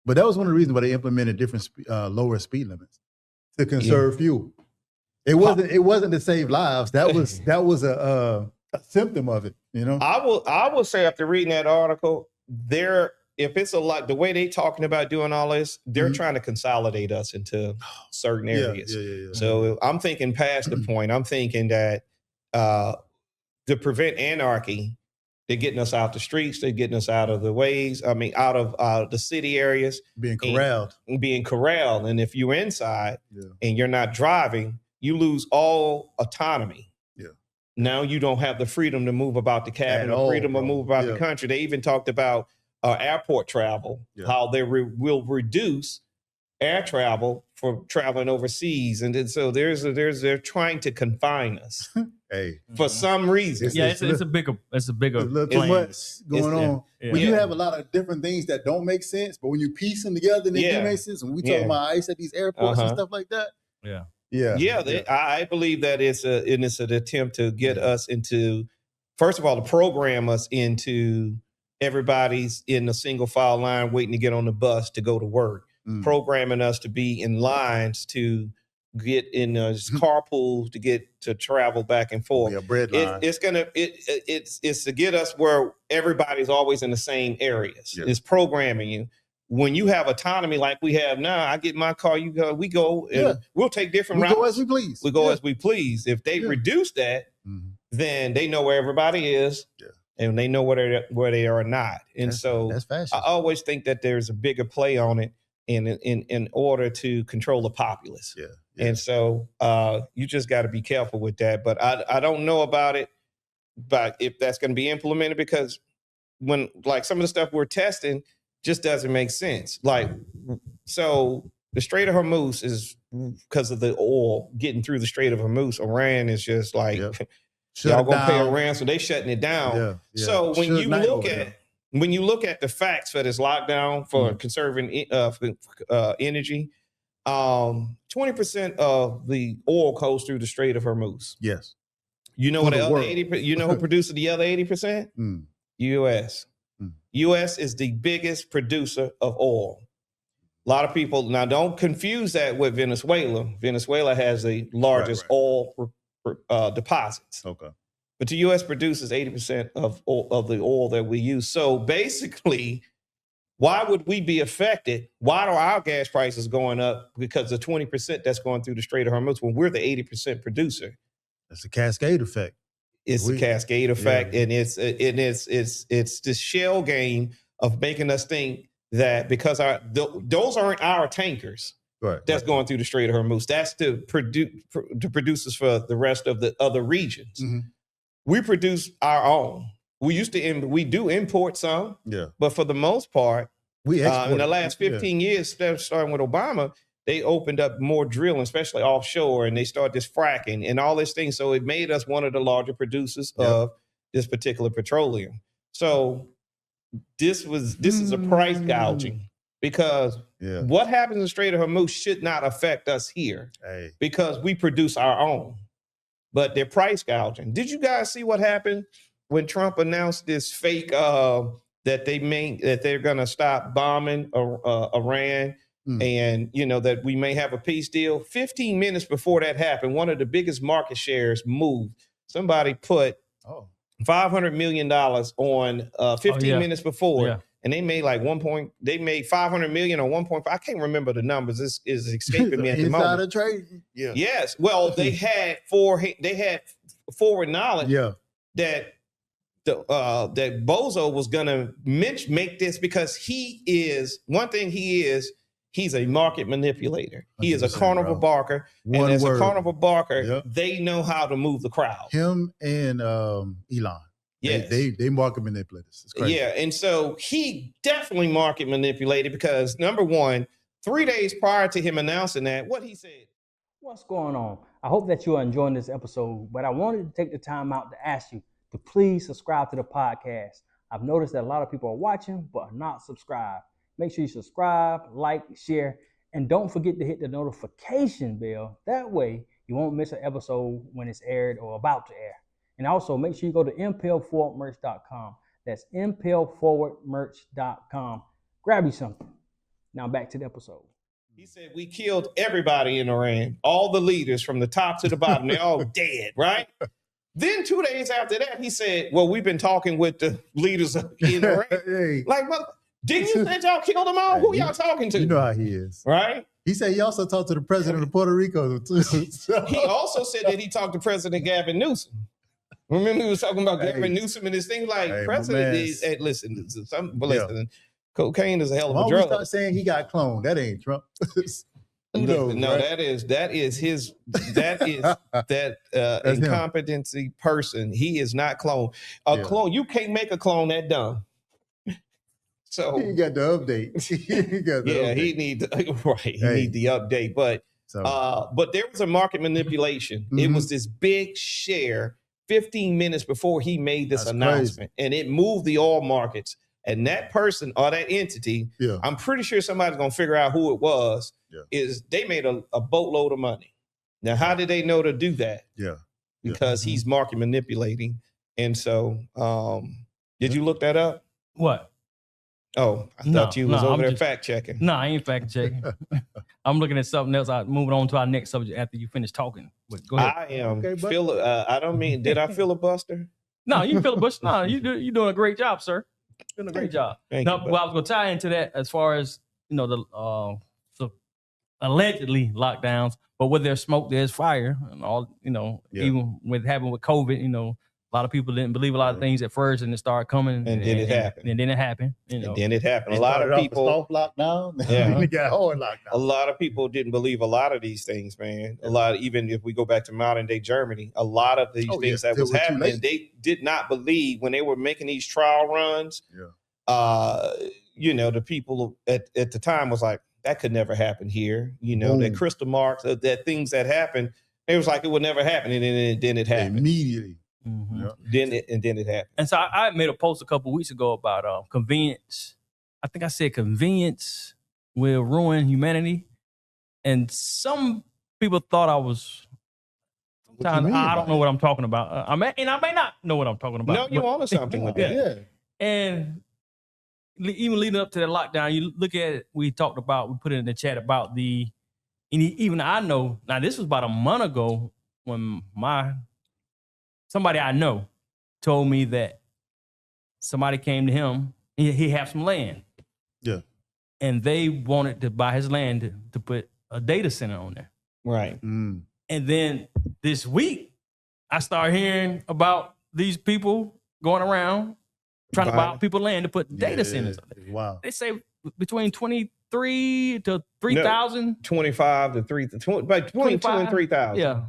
Speaker 3: But that was one of the reasons why they implemented different lower speed limits to conserve fuel. It wasn't to save lives. That was a symptom of it, you know.
Speaker 4: I will say after reading that article, if it's a lot, the way they talking about doing all this, they're trying to consolidate us into certain areas.
Speaker 3: Yeah.
Speaker 4: So I'm thinking past the point. I'm thinking that to prevent anarchy, they're getting us out the streets. They're getting us out of the ways. I mean, out of the city areas.
Speaker 3: Being corralled.
Speaker 4: And if you're inside and you're not driving, you lose all autonomy. Yeah. Now you don't have the freedom to move about the cabin, the freedom to move about the country. They even talked about airport travel, how they will reduce air travel for traveling overseas. And then, so they're trying to confine us. For some reason.
Speaker 2: It's a bigger
Speaker 3: too much going on. When you have a lot of different things that don't make sense, but when you piece them together, they do make sense. And we talk about ICE at these airports and stuff like that. I believe that it's an attempt to get us into, first of all, to program us into everybody's in a single file line waiting to get on the bus to go to work, programming us to be in lines to get in carpools to get to travel back and forth. It's to get us where everybody's always in the same areas. It's programming you. When you have autonomy like we have now, I get my car, you go, we go, and we'll take different routes. We go as we please.
Speaker 4: We go as we please. If they reduce that, then they know where everybody is. And they know where they are not. And that's I always think that there's a bigger play on it in order to control the populace. And so you just got to be careful with that. But I don't know about it, but if that's going to be implemented, because when like some of the stuff we're testing just doesn't make sense. Like, so the Strait of Hormuz is because of the oil getting through the Strait of Hormuz. Iran is just like, y'all gonna pay Iran, so they shutting it down. So when you look at the facts for this lockdown for conserving energy, 20% of the oil goes through the Strait of Hormuz.
Speaker 3: Yes.
Speaker 4: You know what the other 80%? You know who produces the other 80%? U.S. U.S. is the biggest producer of oil. A lot of people now don't confuse that with Venezuela. Venezuela has the largest oil deposits. Okay. But the U.S. produces 80% of the oil that we use. So basically, why would we be affected? Why are our gas prices going up? Because the 20% that's going through the Strait of Hormuz when we're the 80% producer.
Speaker 3: It's a cascade effect.
Speaker 4: It's a cascade effect, and it's this shell game of making us think that because those aren't our tankers. That's going through the Strait of Hormuz. That's the producers for the rest of the other regions. We produce our own. We do import some, but for the most part, we export. In the last 15 years, starting with Obama, they opened up more drilling, especially offshore, and they started this fracking and all this thing. So it made us one of the larger producers of this particular petroleum. So this is a price gouging. Because what happens in the Strait of Hormuz should not affect us here because we produce our own. But they're price gouging. Did you guys see what happened when Trump announced this fake that they're going to stop bombing Iran and that we may have a peace deal? 15 minutes before that happened, one of the biggest market shares moved. Somebody put $500 million on 15 minutes before. And they made they made 500 million or 1.5. I can't remember the numbers. This is escaping me at the moment.
Speaker 3: Insider trading.
Speaker 4: Yes. Well, they had forward knowledge that that Bozo was gonna make this because he's a market manipulator. He is a carnival barker. And as a carnival barker, they know how to move the crowd.
Speaker 3: Him and Elon. Yes. They market manipulators. It's crazy.
Speaker 4: Yeah, and so he definitely market manipulated because number one, 3 days prior to him announcing that, what he said.
Speaker 1: What's going on? I hope that you are enjoying this episode, but I wanted to take the time out to ask you to please subscribe to the podcast.
Speaker 5: I've noticed that a lot of people are watching but are not subscribed. Make sure you subscribe, like, share, and don't forget to hit the notification bell. That way you won't miss an episode when it's aired or about to air. And also make sure you go to impelforwardmerch.com. That's impelforwardmerch.com. Grab you something. Now back to the episode.
Speaker 4: He said, we killed everybody in Iran, all the leaders from the top to the bottom. They're all dead, right? Then 2 days after that, he said, well, we've been talking with the leaders in Iran.
Speaker 3: Hey.
Speaker 4: Like, well, didn't you say y'all killed them all? Who y'all talking to?
Speaker 3: You know how he is.
Speaker 4: Right?
Speaker 3: He said he also talked to the president of Puerto Rico, too.
Speaker 4: He also said that he talked to President Gavin Newsom. Remember he was talking about Gavin Newsom and this thing? Like, President is, hey, listen, cocaine is a hell of a drug.
Speaker 3: Why start saying he got cloned? That ain't Trump.
Speaker 4: No,
Speaker 3: right?
Speaker 4: that is his incompetency person. He is not clone. Clone, you can't make a clone that dumb. So
Speaker 3: he got the update.
Speaker 4: He need the update. But but there was a market manipulation. Mm-hmm. It was this big share 15 minutes before he made this announcement, and it moved the oil markets. And that person or that entity, I'm pretty sure somebody's gonna figure out who it was. Is they made a boatload of money. Now, how did they know to do that? Because he's market manipulating. And so, did you look that up?
Speaker 2: What?
Speaker 4: Oh, I thought you was over there fact checking.
Speaker 2: No, I ain't fact checking. I'm looking at something else. I'm moving on to our next subject after you finish talking. But go ahead.
Speaker 4: I am. I don't mean. Did I filibuster?
Speaker 2: No, you filibuster. No, you're doing a great job, sir. Doing a great job.
Speaker 4: Thank you,
Speaker 2: well, I was going to tie into that as far as the allegedly lockdowns, but where there's smoke, there's fire, and all. Even with happened with COVID, a lot of people didn't believe a lot of things at first, and it started coming,
Speaker 4: and then it happened.
Speaker 2: And then it happened.
Speaker 4: And then it happened. A lot of people
Speaker 3: soft lockdown.
Speaker 4: Yeah,
Speaker 3: got hard lockdown.
Speaker 4: A lot of people didn't believe a lot of these things, man. A lot, even if we go back to modern day Germany, a lot of these things that was happening, they did not believe when they were making these trial runs. The people at the time was like, that could never happen here. That crystal marks, that things that happened, it was like it would never happen, and then it happened
Speaker 3: immediately.
Speaker 2: Mm-hmm.
Speaker 4: Then it happened.
Speaker 2: And so I made a post a couple of weeks ago about convenience. I think I said convenience will ruin humanity, and some people thought I was. Sometimes I don't know what I'm talking about. I may not know what I'm talking about.
Speaker 4: No, you wanted something with that.
Speaker 3: Yeah.
Speaker 2: And even leading up to that lockdown, you look at it. We talked about. We put it in the chat about and even I know now. This was about a month ago when somebody I know told me that somebody came to him. He had some land.
Speaker 3: Yeah.
Speaker 2: And they wanted to buy his land to put a data center on there.
Speaker 4: Right.
Speaker 3: Mm.
Speaker 2: And then this week, I started hearing about these people going around trying to buy people land to put data centers on there.
Speaker 3: Wow.
Speaker 2: They say between 23 to 3,000.
Speaker 4: 25 to 3,000. But 22 and 3,000.
Speaker 2: Yeah.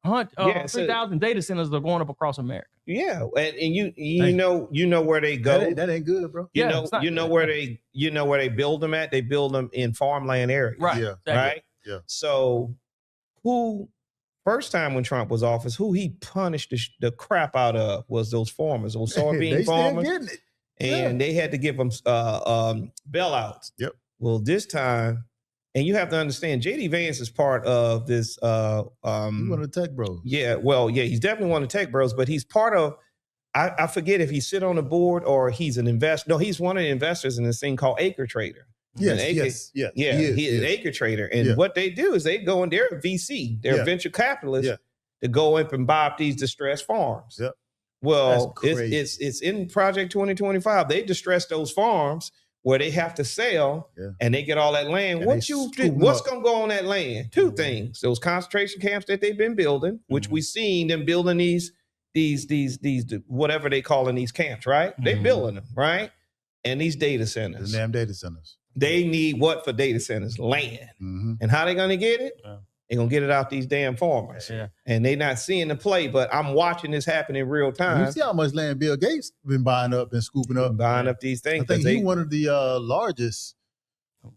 Speaker 2: 3,000 data centers are going up across America.
Speaker 4: Yeah, and you know where they go.
Speaker 3: That ain't good, bro.
Speaker 4: You know where they build them at. They build them in farmland areas.
Speaker 2: Right.
Speaker 3: Yeah.
Speaker 2: Exactly.
Speaker 4: Right.
Speaker 3: Yeah.
Speaker 4: So, first time when Trump was office, who he punished the crap out of was those farmers, those soybean farmers, and they had to give them bailouts.
Speaker 3: Yep.
Speaker 4: Well, this time. And you have to understand, J.D. Vance is part of this.
Speaker 3: He's one of the tech bros.
Speaker 4: Yeah, he's definitely one of the tech bros, but he's part of. I forget if he sit on the board or he's an investor. No, he's one of the investors in this thing called Acre Trader.
Speaker 3: Yes.
Speaker 4: He's an Acre Trader, and what they do is they go in. They're a VC. They're a venture capitalist to go up and buy up these distressed farms.
Speaker 3: Yep.
Speaker 4: Well, it's in Project 2025. They distress those farms where they have to sell and they get all that land. What's going to go on that land? Two things. Those concentration camps that they've been building, which we've seen them building these whatever they call in these camps, right? They building them, right? And these data centers.
Speaker 3: The damn data centers.
Speaker 4: They need what for data centers? Land.
Speaker 3: Mm-hmm.
Speaker 4: And how they going to get it? They're going to get it out these damn farmers.
Speaker 2: Yeah.
Speaker 4: And they're not seeing the play, but I'm watching this happen in real time.
Speaker 3: You see how much land Bill Gates been buying up and scooping up.
Speaker 4: Buying up these things.
Speaker 3: I think he's one of the largest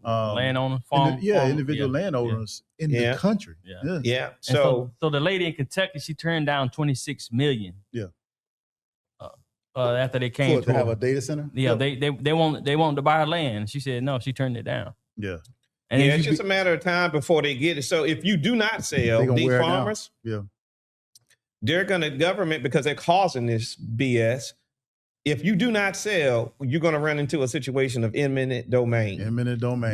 Speaker 2: landowner,
Speaker 3: individual landowners in the country.
Speaker 4: Yeah.
Speaker 2: So the lady in Kentucky, she turned down $26 million.
Speaker 3: Yeah.
Speaker 2: after they came
Speaker 3: to have
Speaker 2: her.
Speaker 3: a data center.
Speaker 2: Yeah, they wanted to buy her land. She said no. She turned it down.
Speaker 3: Yeah.
Speaker 2: And
Speaker 4: yeah, it's just a matter of time before they get it. So if you do not sell, these farmers, they're going to government because they're causing this BS. If you do not sell, you're going to run into a situation of eminent domain.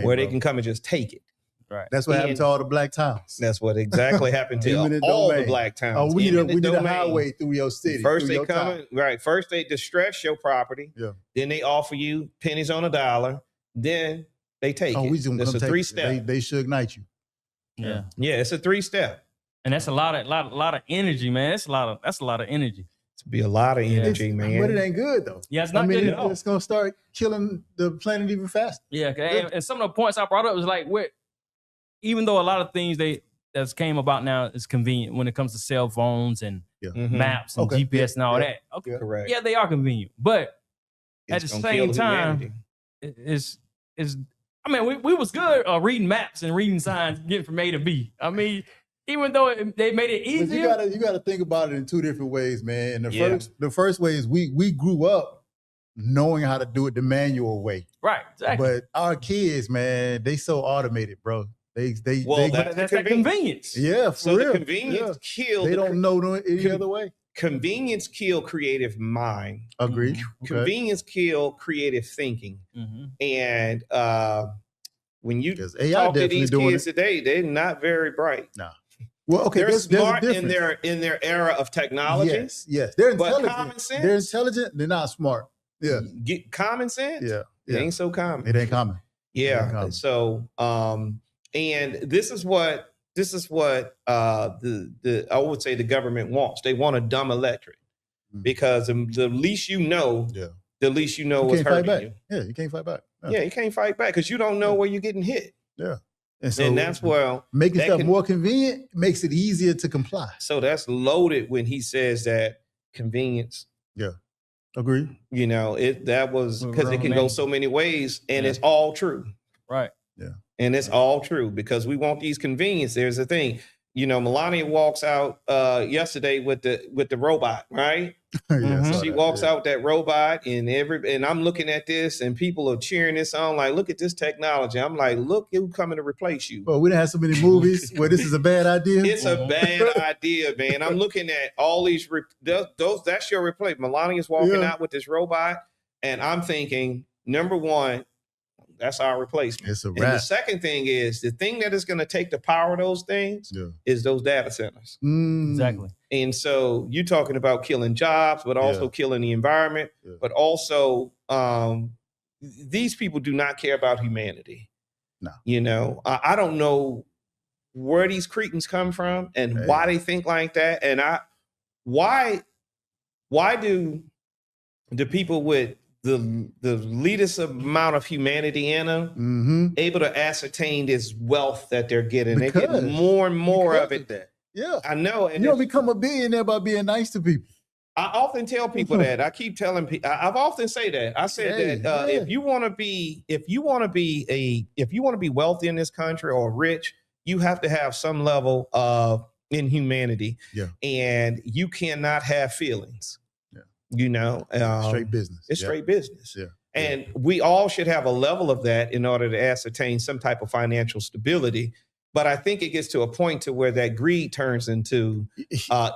Speaker 4: Where they can come and just take it.
Speaker 2: Right.
Speaker 3: That's what happened to all the black towns.
Speaker 4: That's what exactly happened to all the black towns.
Speaker 3: Oh, we need a highway through your city.
Speaker 4: First they come, right. First they distress your property.
Speaker 3: Yeah.
Speaker 4: Then they offer you pennies on a dollar. Then they take it. It's a 3-step.
Speaker 3: They should ignite you.
Speaker 2: Yeah.
Speaker 4: Yeah, it's a 3-step.
Speaker 2: And that's a lot of energy, man. That's a lot of energy.
Speaker 4: It's be a lot of energy, man.
Speaker 3: But it ain't good though.
Speaker 2: Yeah, it's not good at all.
Speaker 3: It's gonna start killing the planet even faster.
Speaker 2: Yeah, and some of the points I brought up was like, even though a lot of things that's came about now is convenient when it comes to cell phones and maps and GPS and all that. Okay,
Speaker 4: correct.
Speaker 2: Yeah, they are convenient, but at the same time, it's. I mean, we was good reading maps and reading signs, getting from A to B. I mean, even though they made it easier,
Speaker 3: but you gotta think about it in two different ways, man. And the first way is we grew up knowing how to do it the manual way,
Speaker 2: right? Exactly.
Speaker 3: But our kids, man, they so automated, bro. That's
Speaker 2: that convenience.
Speaker 3: Yeah, for real.
Speaker 4: The convenience killed.
Speaker 3: They don't know any other way.
Speaker 4: Convenience kill creative mind.
Speaker 3: Agreed.
Speaker 4: Convenience kill creative thinking. And when you talk to these kids today, they're not very bright.
Speaker 3: Nah. Well, okay,
Speaker 4: they're smart in their era of technology.
Speaker 3: Yes, they're intelligent.
Speaker 4: But common sense.
Speaker 3: They're intelligent. They're not smart. Yeah.
Speaker 4: Get common sense.
Speaker 3: Yeah.
Speaker 4: It ain't so common.
Speaker 3: It ain't common.
Speaker 4: Yeah. So and this is what the I would say the government wants. They want a dumb electorate because the least you know, the least you know what's hurting you.
Speaker 3: Yeah, you can't fight back.
Speaker 4: Yeah, you can't fight back because you don't know where you're getting hit.
Speaker 3: Yeah.
Speaker 4: And that's where
Speaker 3: making stuff more convenient makes it easier to comply.
Speaker 4: So that's loaded when he says that convenience.
Speaker 3: Yeah. Agree.
Speaker 4: You know, that was because it can go so many ways and it's all true.
Speaker 2: Right.
Speaker 3: Yeah.
Speaker 4: And it's all true because we want these convenience. There's the thing. You know, Melania walks out yesterday with the robot, right? She walks out with that robot and I'm looking at this and people are cheering this on like, look at this technology. I'm like, look who's coming to replace you.
Speaker 3: Well, we didn't have so many movies where this is a bad idea.
Speaker 4: It's a bad idea, man. I'm looking at all these that's your replacement. Melania's walking out with this robot and I'm thinking, number one, that's our replacement.
Speaker 3: It's a wrap.
Speaker 4: And the second thing is the thing that is going to take the power of those things is those data centers.
Speaker 2: Exactly.
Speaker 4: And so you're talking about killing jobs, but also killing the environment, but also these people do not care about humanity.
Speaker 3: No.
Speaker 4: You know, I don't know where these cretins come from and why they think like that. And why do the people with the least amount of humanity in them able to ascertain this wealth that they're getting? They get more and more of it.
Speaker 3: Yeah,
Speaker 4: I know. And
Speaker 3: you don't become a billionaire by being nice to people.
Speaker 4: I often tell people that. I keep telling people. I've often say that. I said that if you want to be wealthy in this country or rich, you have to have some level of inhumanity. Yeah, and you cannot have feelings. You know,
Speaker 3: straight business.
Speaker 4: It's straight business.
Speaker 3: Yeah.
Speaker 4: And we all should have a level of that in order to ascertain some type of financial stability. But I think it gets to a point to where that greed turns into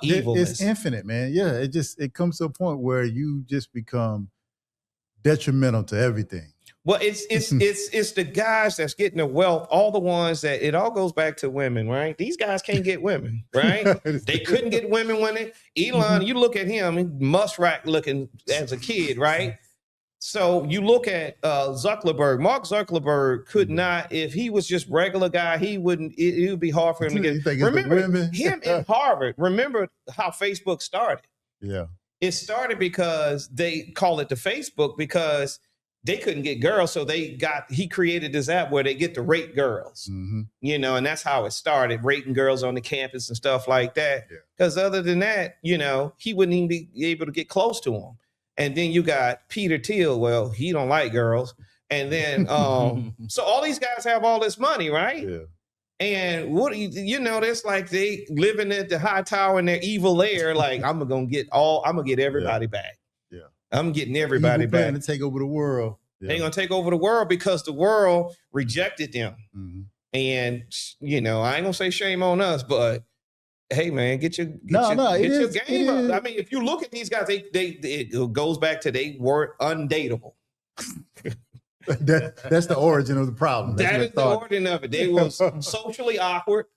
Speaker 4: evilness.
Speaker 3: It's infinite, man. Yeah, it comes to a point where you just become detrimental to everything.
Speaker 4: Well, it's the guys that's getting the wealth, all the ones that it all goes back to women, right? These guys can't get women, right? They couldn't get women when Elon, you look at him, muskrat looking as a kid, right? So you look at Zuckerberg. Mark Zuckerberg could not, if he was just regular guy, it would be hard for him to get. Remember him in Harvard. Remember how Facebook started?
Speaker 3: Yeah.
Speaker 4: It started because they call it the Facebook because they couldn't get girls. So he created this app where they get to rate girls, you know, and that's how it started, rating girls on the campus and stuff like that. Because other than that, you know, he wouldn't even be able to get close to them. And then you got Peter Thiel. Well, he don't like girls. And then, so all these guys have all this money, right?
Speaker 3: Yeah.
Speaker 4: And what you know, that's like they living at the high tower in their evil lair. Like I'm gonna get everybody back.
Speaker 3: Yeah.
Speaker 4: I'm getting everybody back.
Speaker 3: To take over the world. Yeah.
Speaker 4: They're gonna take over the world because the world rejected them.
Speaker 3: Mm-hmm.
Speaker 4: And I ain't gonna say shame on us, but hey man, get your game up. I mean, if you look at these guys, it goes back to they were undateable.
Speaker 3: That's the origin of the problem.
Speaker 4: That is the origin of it. They was socially awkward.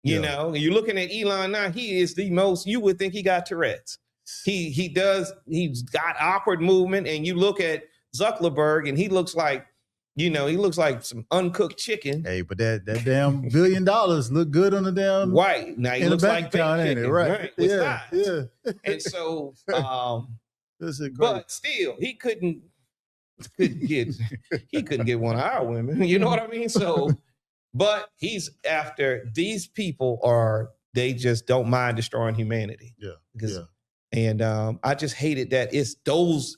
Speaker 4: You know, you're looking at Elon now. He is the most. You would think he got Tourette's. He's got awkward movement, and you look at Zuckerberg, and he looks like some uncooked chicken.
Speaker 3: Hey, but that damn $1 billion look good on the damn
Speaker 4: white. Now he looks like
Speaker 3: account, ain't it? Right?
Speaker 4: Yeah. And so, but still, he couldn't get one of our women. You know what I mean? So, but he's after these people they just don't mind destroying humanity.
Speaker 3: Yeah.
Speaker 4: And I just hated that it's those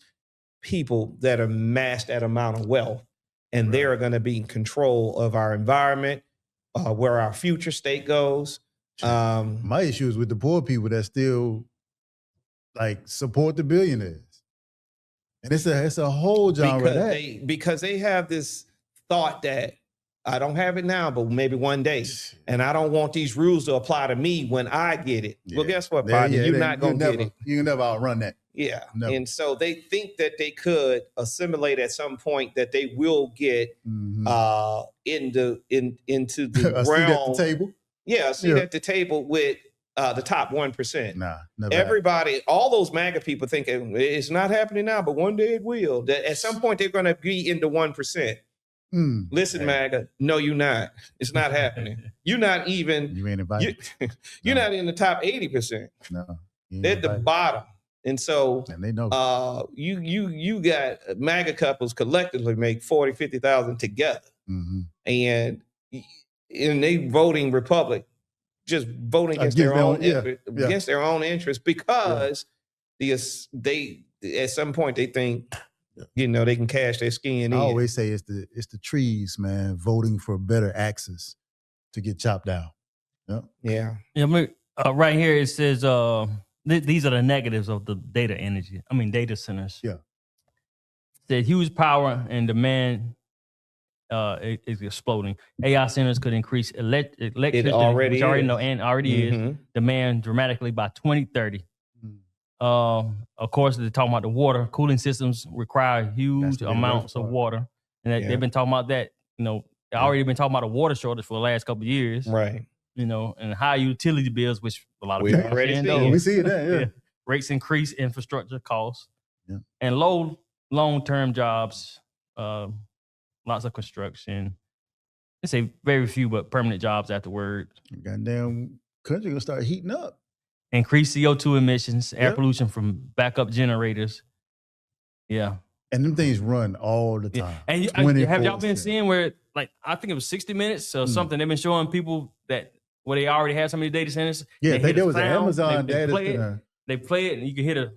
Speaker 4: people that amassed that amount of wealth. And they're going to be in control of our environment, where our future state goes.
Speaker 3: My issue is with the poor people that still support the billionaires, and it's a whole genre
Speaker 4: because they have this thought that I don't have it now, but maybe one day, and I don't want these rules to apply to me when I get it. Yeah. Well, guess what, partner? You're not going to get it.
Speaker 3: You can never outrun that.
Speaker 4: Yeah.
Speaker 3: Never.
Speaker 4: And so they think that they could assimilate at some point, that they will get into the realm.
Speaker 3: Seat at the table?
Speaker 4: Yeah, a seat at the table with the top 1%.
Speaker 3: Nah, never.
Speaker 4: Everybody, all those MAGA people thinking it's not happening now, but one day it will. That at some point they're going to be in the 1%. Listen, MAGA, no, you're not. It's not happening. You're not even.
Speaker 3: You ain't invited.
Speaker 4: You're not in the top 80%.
Speaker 3: No,
Speaker 4: they're at the bottom. And so,
Speaker 3: and they know
Speaker 4: you got MAGA couples collectively make 40, 50,000 together, and they voting Republic, just voting against their own against their own interests because they at some point they think they can cash their skin in.
Speaker 3: I always say it's the trees, man, voting for better access to get chopped down.
Speaker 2: Yeah. Right here it says. These are the negatives of the data centers.
Speaker 3: Yeah.
Speaker 2: The huge power and demand is exploding. AI centers could increase electricity, which already know and already is, demand dramatically by 2030. Of course, they're talking about the water. Cooling systems require huge amounts of water. And they've been talking about that, already been talking about a water shortage for the last couple of years.
Speaker 4: Right.
Speaker 2: And high utility bills, which a lot of people
Speaker 3: already see. We see that,
Speaker 2: Rates increase infrastructure costs, and long-term jobs, lots of construction. They say very few, but permanent jobs afterward.
Speaker 3: Goddamn country gonna start heating up.
Speaker 2: Increased CO2 emissions, air pollution from backup generators. Yeah.
Speaker 3: And them things run all the time.
Speaker 2: And have y'all been seeing where, I think it was 60 Minutes or something, they've been showing people that where they already have so many data centers.
Speaker 3: Yeah, there was an Amazon data center.
Speaker 2: They play it and you can hear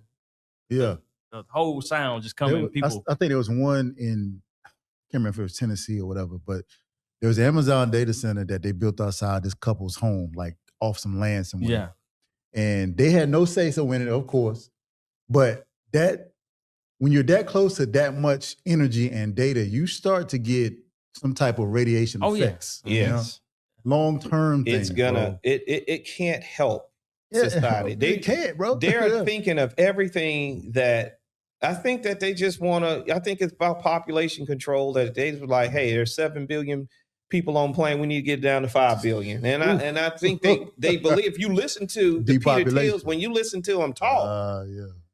Speaker 2: the whole sound just coming.
Speaker 3: I think there was one in, I can't remember if it was Tennessee or whatever, but there was an Amazon data center that they built outside this couple's home, off some land somewhere.
Speaker 2: Yeah.
Speaker 3: And they had no say-so in it, of course. But when you're that close to that much energy and data, you start to get some type of radiation effects.
Speaker 4: Yeah. Yes.
Speaker 3: Long-term thing.
Speaker 4: It's gonna, it can't help society.
Speaker 3: They can't, bro.
Speaker 4: They're thinking of everything that, I think that they just want to, I think it's about population control, that they were like, hey, there's 7 billion people on plane. We need to get it down to 5 billion. And I think they believe, if you listen to the Peter Thiels, when you listen to them talk,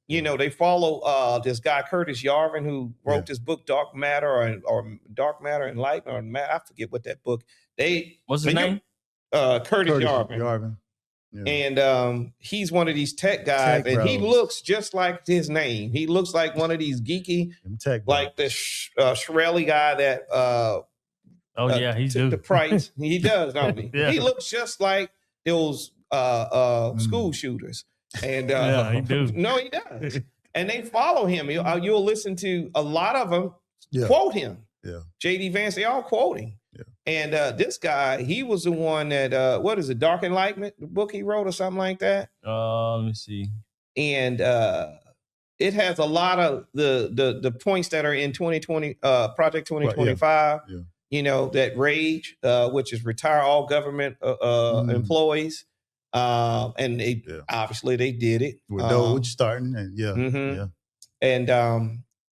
Speaker 4: they follow this guy, Curtis Yarvin, who wrote this book, Dark Matter or Dark Matter and Light, or I forget what that book. What's his name? Curtis Yarvin. Yeah. And he's one of these tech guys, and he looks just like his name. He looks like one of these geeky, like the Shirelli guy that
Speaker 2: he
Speaker 4: took the price. He does, don't he? He looks just like those school shooters. And
Speaker 2: he do.
Speaker 4: No, he does. And they follow him. You'll listen to a lot of them quote him.
Speaker 3: Yeah.
Speaker 4: J.D. Vance, they all quoting.
Speaker 3: Yeah.
Speaker 4: And this guy, he was the one that, what is it, Dark Enlightenment, the book he wrote or something like that?
Speaker 2: Let me see.
Speaker 4: And it has a lot of the points that are in 2020 Project 2025.
Speaker 3: Yeah.
Speaker 4: You know, that rage, which is retire all government employees, and they obviously they did it
Speaker 3: with Doge starting, and
Speaker 4: and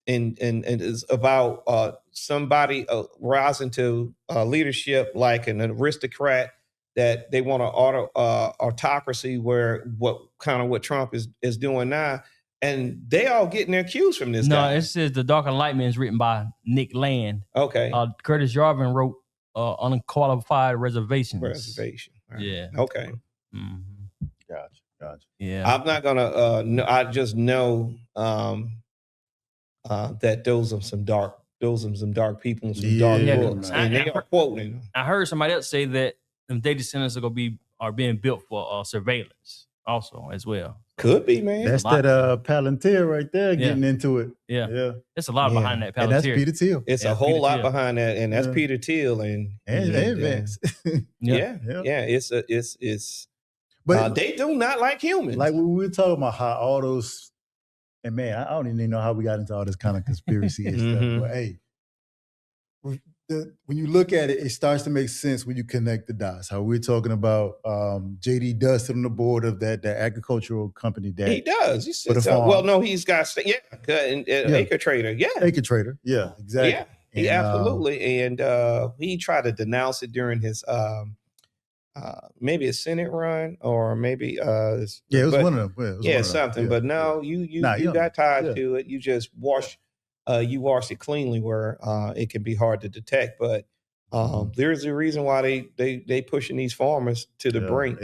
Speaker 4: it's about somebody rising to leadership like an aristocrat, that they want an autocracy where what Trump is doing now. And they all getting their cues from this guy.
Speaker 2: No, it says The Dark Enlightenment is written by Nick Land.
Speaker 4: Okay.
Speaker 2: Curtis Yarvin wrote Unqualified Reservations.
Speaker 4: Right.
Speaker 2: Yeah.
Speaker 4: Okay.
Speaker 2: Mm-hmm.
Speaker 3: Gotcha.
Speaker 2: Yeah.
Speaker 4: I'm not gonna. I just know that those are some dark people and some dark books, and they are quoting them.
Speaker 2: I heard somebody else say that the data centers are being built for surveillance also as well.
Speaker 4: Could be, man.
Speaker 3: That's that Palantir right there getting into it.
Speaker 2: Yeah. There's a lot behind that Palantir.
Speaker 3: And that's Peter Thiel.
Speaker 4: It's a whole lot behind that, and that's Peter Thiel and
Speaker 3: Vance.
Speaker 4: It's but they do not like humans.
Speaker 3: Like when we were talking about how all those, and man, I don't even know how we got into all this kind of conspiracy and stuff. But hey, when you look at it, it starts to make sense when you connect the dots. How we're talking about J.D. Dustin on the board of that agricultural company. That
Speaker 4: he does. He says, well, no, he's got Acre Trader. Yeah,
Speaker 3: Acre Trader. Yeah, exactly.
Speaker 4: Yeah, he absolutely. And he tried to denounce it during his maybe a Senate run, or maybe
Speaker 3: it was one of them.
Speaker 4: Something. But no, you got tied to it. You just wash. You wash it cleanly where it can be hard to detect, but there's a reason why they pushing these farmers to the brink,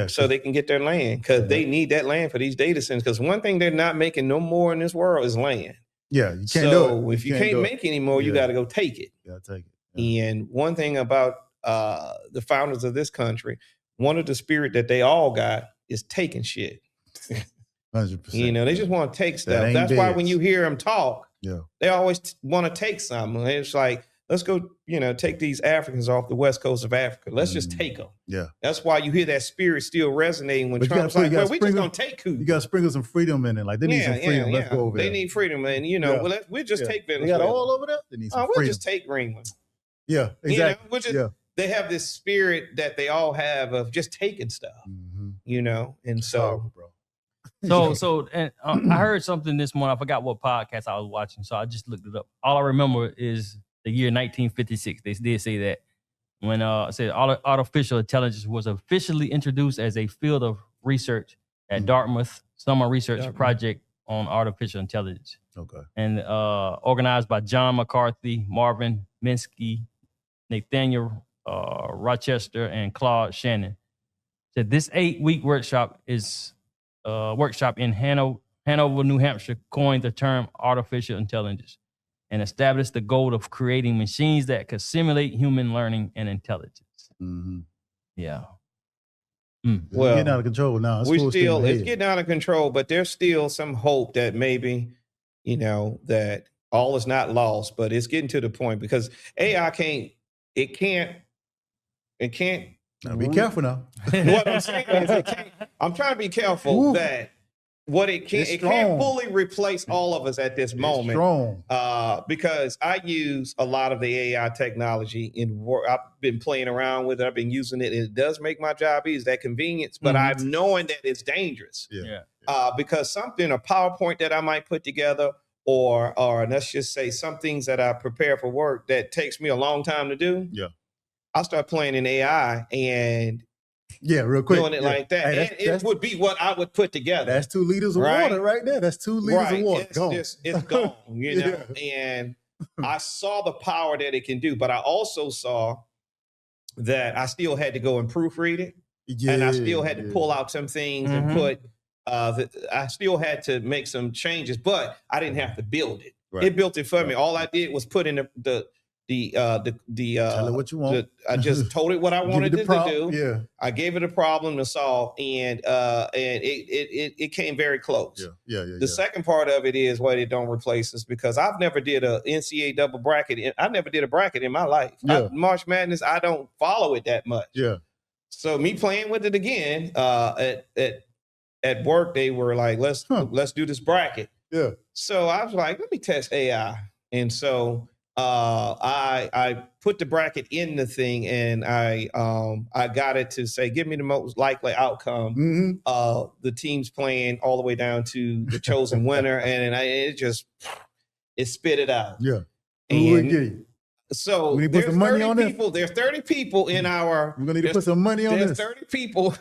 Speaker 4: so they can get their land, because they need that land for these data centers. Because one thing they're not making no more in this world is land.
Speaker 3: Yeah, you can't do it.
Speaker 4: If you can't make any more, you got to go take it.
Speaker 3: You got to take it.
Speaker 4: Yeah. And one thing about the founders of this country, one of the spirit that they all got is taking shit.
Speaker 3: 100%.
Speaker 4: You know, they just want to take stuff. That's why when you hear them talk, they always want to take something. It's like, let's go, take these Africans off the west coast of Africa. Let's just take them.
Speaker 3: Yeah.
Speaker 4: That's why you hear that spirit still resonating when Trump's like, well, we just going to take Cuba.
Speaker 3: You got to sprinkle some freedom in it. Like, they need some freedom. Let's go over there.
Speaker 4: They need freedom. And, we'll just take Venezuela.
Speaker 3: They got all over there? They need some freedom.
Speaker 4: We'll just take Greenland.
Speaker 3: Yeah, exactly.
Speaker 4: They have this spirit that they all have of just taking stuff, and so.
Speaker 2: And I heard something this morning. I forgot what podcast I was watching, so I just looked it up. All I remember is the year 1956. They did say that when it said artificial intelligence was officially introduced as a field of research at Dartmouth Summer Research Project on Artificial Intelligence.
Speaker 3: Okay.
Speaker 2: And organized by John McCarthy, Marvin Minsky, Nathaniel Rochester, and Claude Shannon. Said this 8-week workshop in Hanover, New Hampshire, coined the term artificial intelligence and established the goal of creating machines that could simulate human learning and intelligence.
Speaker 3: Mm-hmm.
Speaker 2: Yeah.
Speaker 3: Well, it's getting out of control now.
Speaker 4: It's getting out of control, but there's still some hope that maybe, that all is not lost, but it's getting to the point, because AI can't.
Speaker 3: Now be careful now.
Speaker 4: What I'm saying is I'm trying to be careful that what it can't fully replace all of us at this moment.
Speaker 3: Strong.
Speaker 4: Because I use a lot of the AI technology in work. I've been playing around with it. I've been using it. And it does make my job easy, that convenience, but I'm knowing that it's dangerous.
Speaker 3: Yeah.
Speaker 4: Because a PowerPoint that I might put together, or let's just say some things that I prepare for work that takes me a long time to do.
Speaker 3: Yeah.
Speaker 4: I'll start playing in AI and
Speaker 3: real quick
Speaker 4: doing it like that. Hey, it would be what I would put together.
Speaker 3: That's 2 liters of water right there. That's 2 liters of water.
Speaker 4: It's gone, And I saw the power that it can do, but I also saw that I still had to go and proofread it. And I still had to pull out some things and put, I still had to make some changes, but I didn't have to build it. Right. It built it for me. All I did was put in the tell it what you want. I just told it what I wanted it to do.
Speaker 3: Yeah.
Speaker 4: I gave it a problem to solve, and it came very close.
Speaker 3: The
Speaker 4: second part of it is what it don't replace us, because I've never did a NCAA double bracket. I never did a bracket in my life. March Madness, I don't follow it that much.
Speaker 3: Yeah.
Speaker 4: So me playing with it again at work, they were like, let's do this bracket.
Speaker 3: Yeah.
Speaker 4: So I was like, let me test AI. And so I put the bracket in the thing, and I got it to say, give me the most likely outcome.
Speaker 3: Mm-hmm.
Speaker 4: The teams playing all the way down to the chosen winner, and it spit it out.
Speaker 3: Yeah.
Speaker 4: And
Speaker 3: Who would give you?
Speaker 4: so
Speaker 3: We need to put
Speaker 4: there's
Speaker 3: some money
Speaker 4: 30
Speaker 3: on
Speaker 4: people. There's 30 people in our.
Speaker 3: We're gonna need to put some money on
Speaker 4: There's
Speaker 3: this.
Speaker 4: 30 people.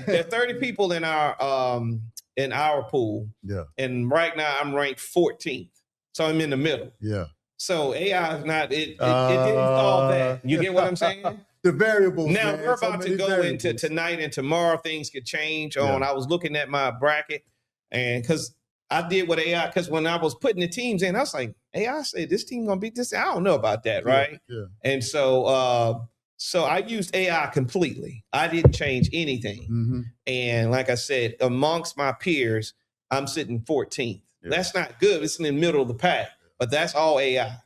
Speaker 4: There's 30 people in our pool.
Speaker 3: Yeah.
Speaker 4: And right now I'm ranked 14th. So I'm in the middle.
Speaker 3: Yeah.
Speaker 4: So AI is not it didn't solve that. You get what I'm saying?
Speaker 3: The variables.
Speaker 4: Now
Speaker 3: man.
Speaker 4: we're
Speaker 3: So
Speaker 4: about to
Speaker 3: many
Speaker 4: go
Speaker 3: variables.
Speaker 4: into tonight and tomorrow. Things could change on.
Speaker 3: Yeah.
Speaker 4: I was looking at my bracket, and because I did with AI, because when I was putting the teams in, I was like, AI said this team gonna beat this. I don't know about that, right?
Speaker 3: Yeah.
Speaker 4: And so I used AI completely. I didn't change anything.
Speaker 3: Mm-hmm.
Speaker 4: And like I said, amongst my peers, I'm sitting 14th.
Speaker 3: Yeah.
Speaker 4: That's not good. It's in the middle of the pack, but that's all AI.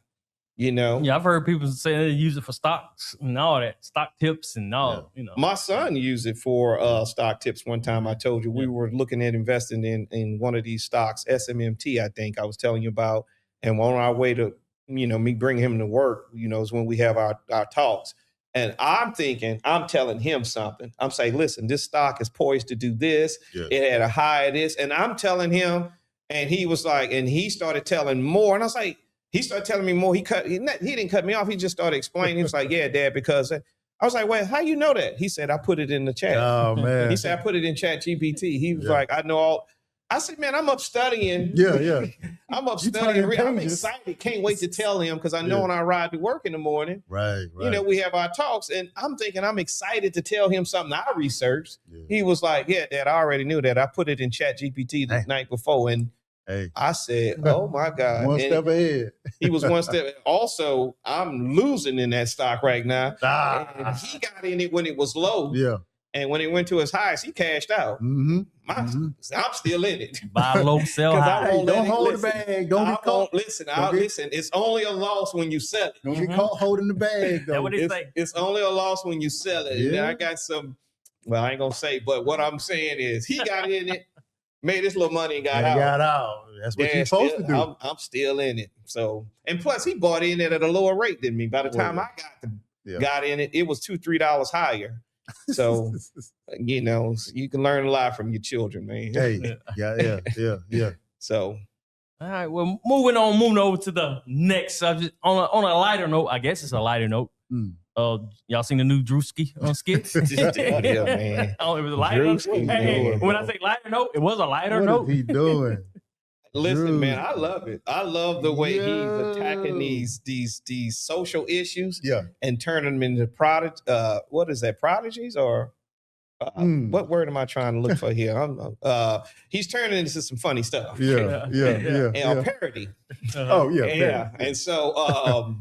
Speaker 4: You know,
Speaker 2: Yeah, I've heard people say they use it for stocks and all that, stock tips and all. You know,
Speaker 4: my son used it for stock tips one time. I told you we were looking at investing in one of these stocks, SMMT, I think I was telling you about. And on our way to, me bringing him to work, is when we have our talks. And I'm telling him something. I'm saying, listen, this stock is poised to do this.
Speaker 3: Yeah.
Speaker 4: It had a high of this. And I'm telling him, and he was like, and he started telling more. And I was like, he started telling me more. He didn't cut me off. He just started explaining. He was like, yeah, Dad, because I was like, well, how you know that? He said, I put it in the chat.
Speaker 3: Oh, man.
Speaker 4: He said, I put it in Chat GPT. He was like, I know all. I said, man, I'm up studying.
Speaker 3: Yeah.
Speaker 4: I'm up
Speaker 3: You
Speaker 4: studying.
Speaker 3: turning
Speaker 4: I'm
Speaker 3: pages.
Speaker 4: excited. Can't wait to tell him, because I know when I ride to work in the morning,
Speaker 3: Right.
Speaker 4: we have our talks, and I'm thinking I'm excited to tell him something I researched.
Speaker 3: Yeah.
Speaker 4: He was like, yeah, Dad, I already knew that. I put it in Chat GPT the night before, and I said, oh my God.
Speaker 3: One step ahead.
Speaker 4: He was one step. Also, I'm losing in that stock right now. And he got in it when it was low.
Speaker 3: Yeah.
Speaker 4: And when it went to his highest, he cashed out.
Speaker 3: Mm-hmm.
Speaker 4: I'm still in it.
Speaker 2: buy low, sell high.
Speaker 3: Don't hold the bag. Don't get caught.
Speaker 4: Listen. It's only a loss when you sell it.
Speaker 3: Don't get caught holding the bag, though.
Speaker 2: That's what they say.
Speaker 4: It's only a loss when you sell it.
Speaker 3: Yeah.
Speaker 4: And I got some. Well, I ain't gonna say, but what I'm saying is, he got in it, made his little money, and got out.
Speaker 3: That's what you're supposed to do.
Speaker 4: I'm still in it. So, and plus, he bought in it at a lower rate than me. By the time I got in it, it was $2-3 higher. So, you can learn a lot from your children, man.
Speaker 3: Hey, yeah.
Speaker 4: So,
Speaker 2: all right. Well, moving over to the next subject. On a lighter note, I guess it's a lighter note. Y'all seen the new Drewski on skits?
Speaker 4: Yeah, man.
Speaker 2: Oh, it was a lighter note. Hey, when I say lighter note, it was a lighter note.
Speaker 3: What is he doing?
Speaker 4: Listen, man, I love it. I love the way he's attacking these social issues, and turning them into what is that? Prodigies or what word am I trying to look for here? He's turning it into some funny stuff.
Speaker 3: Yeah.
Speaker 4: And parody.
Speaker 3: Parody.
Speaker 4: And so,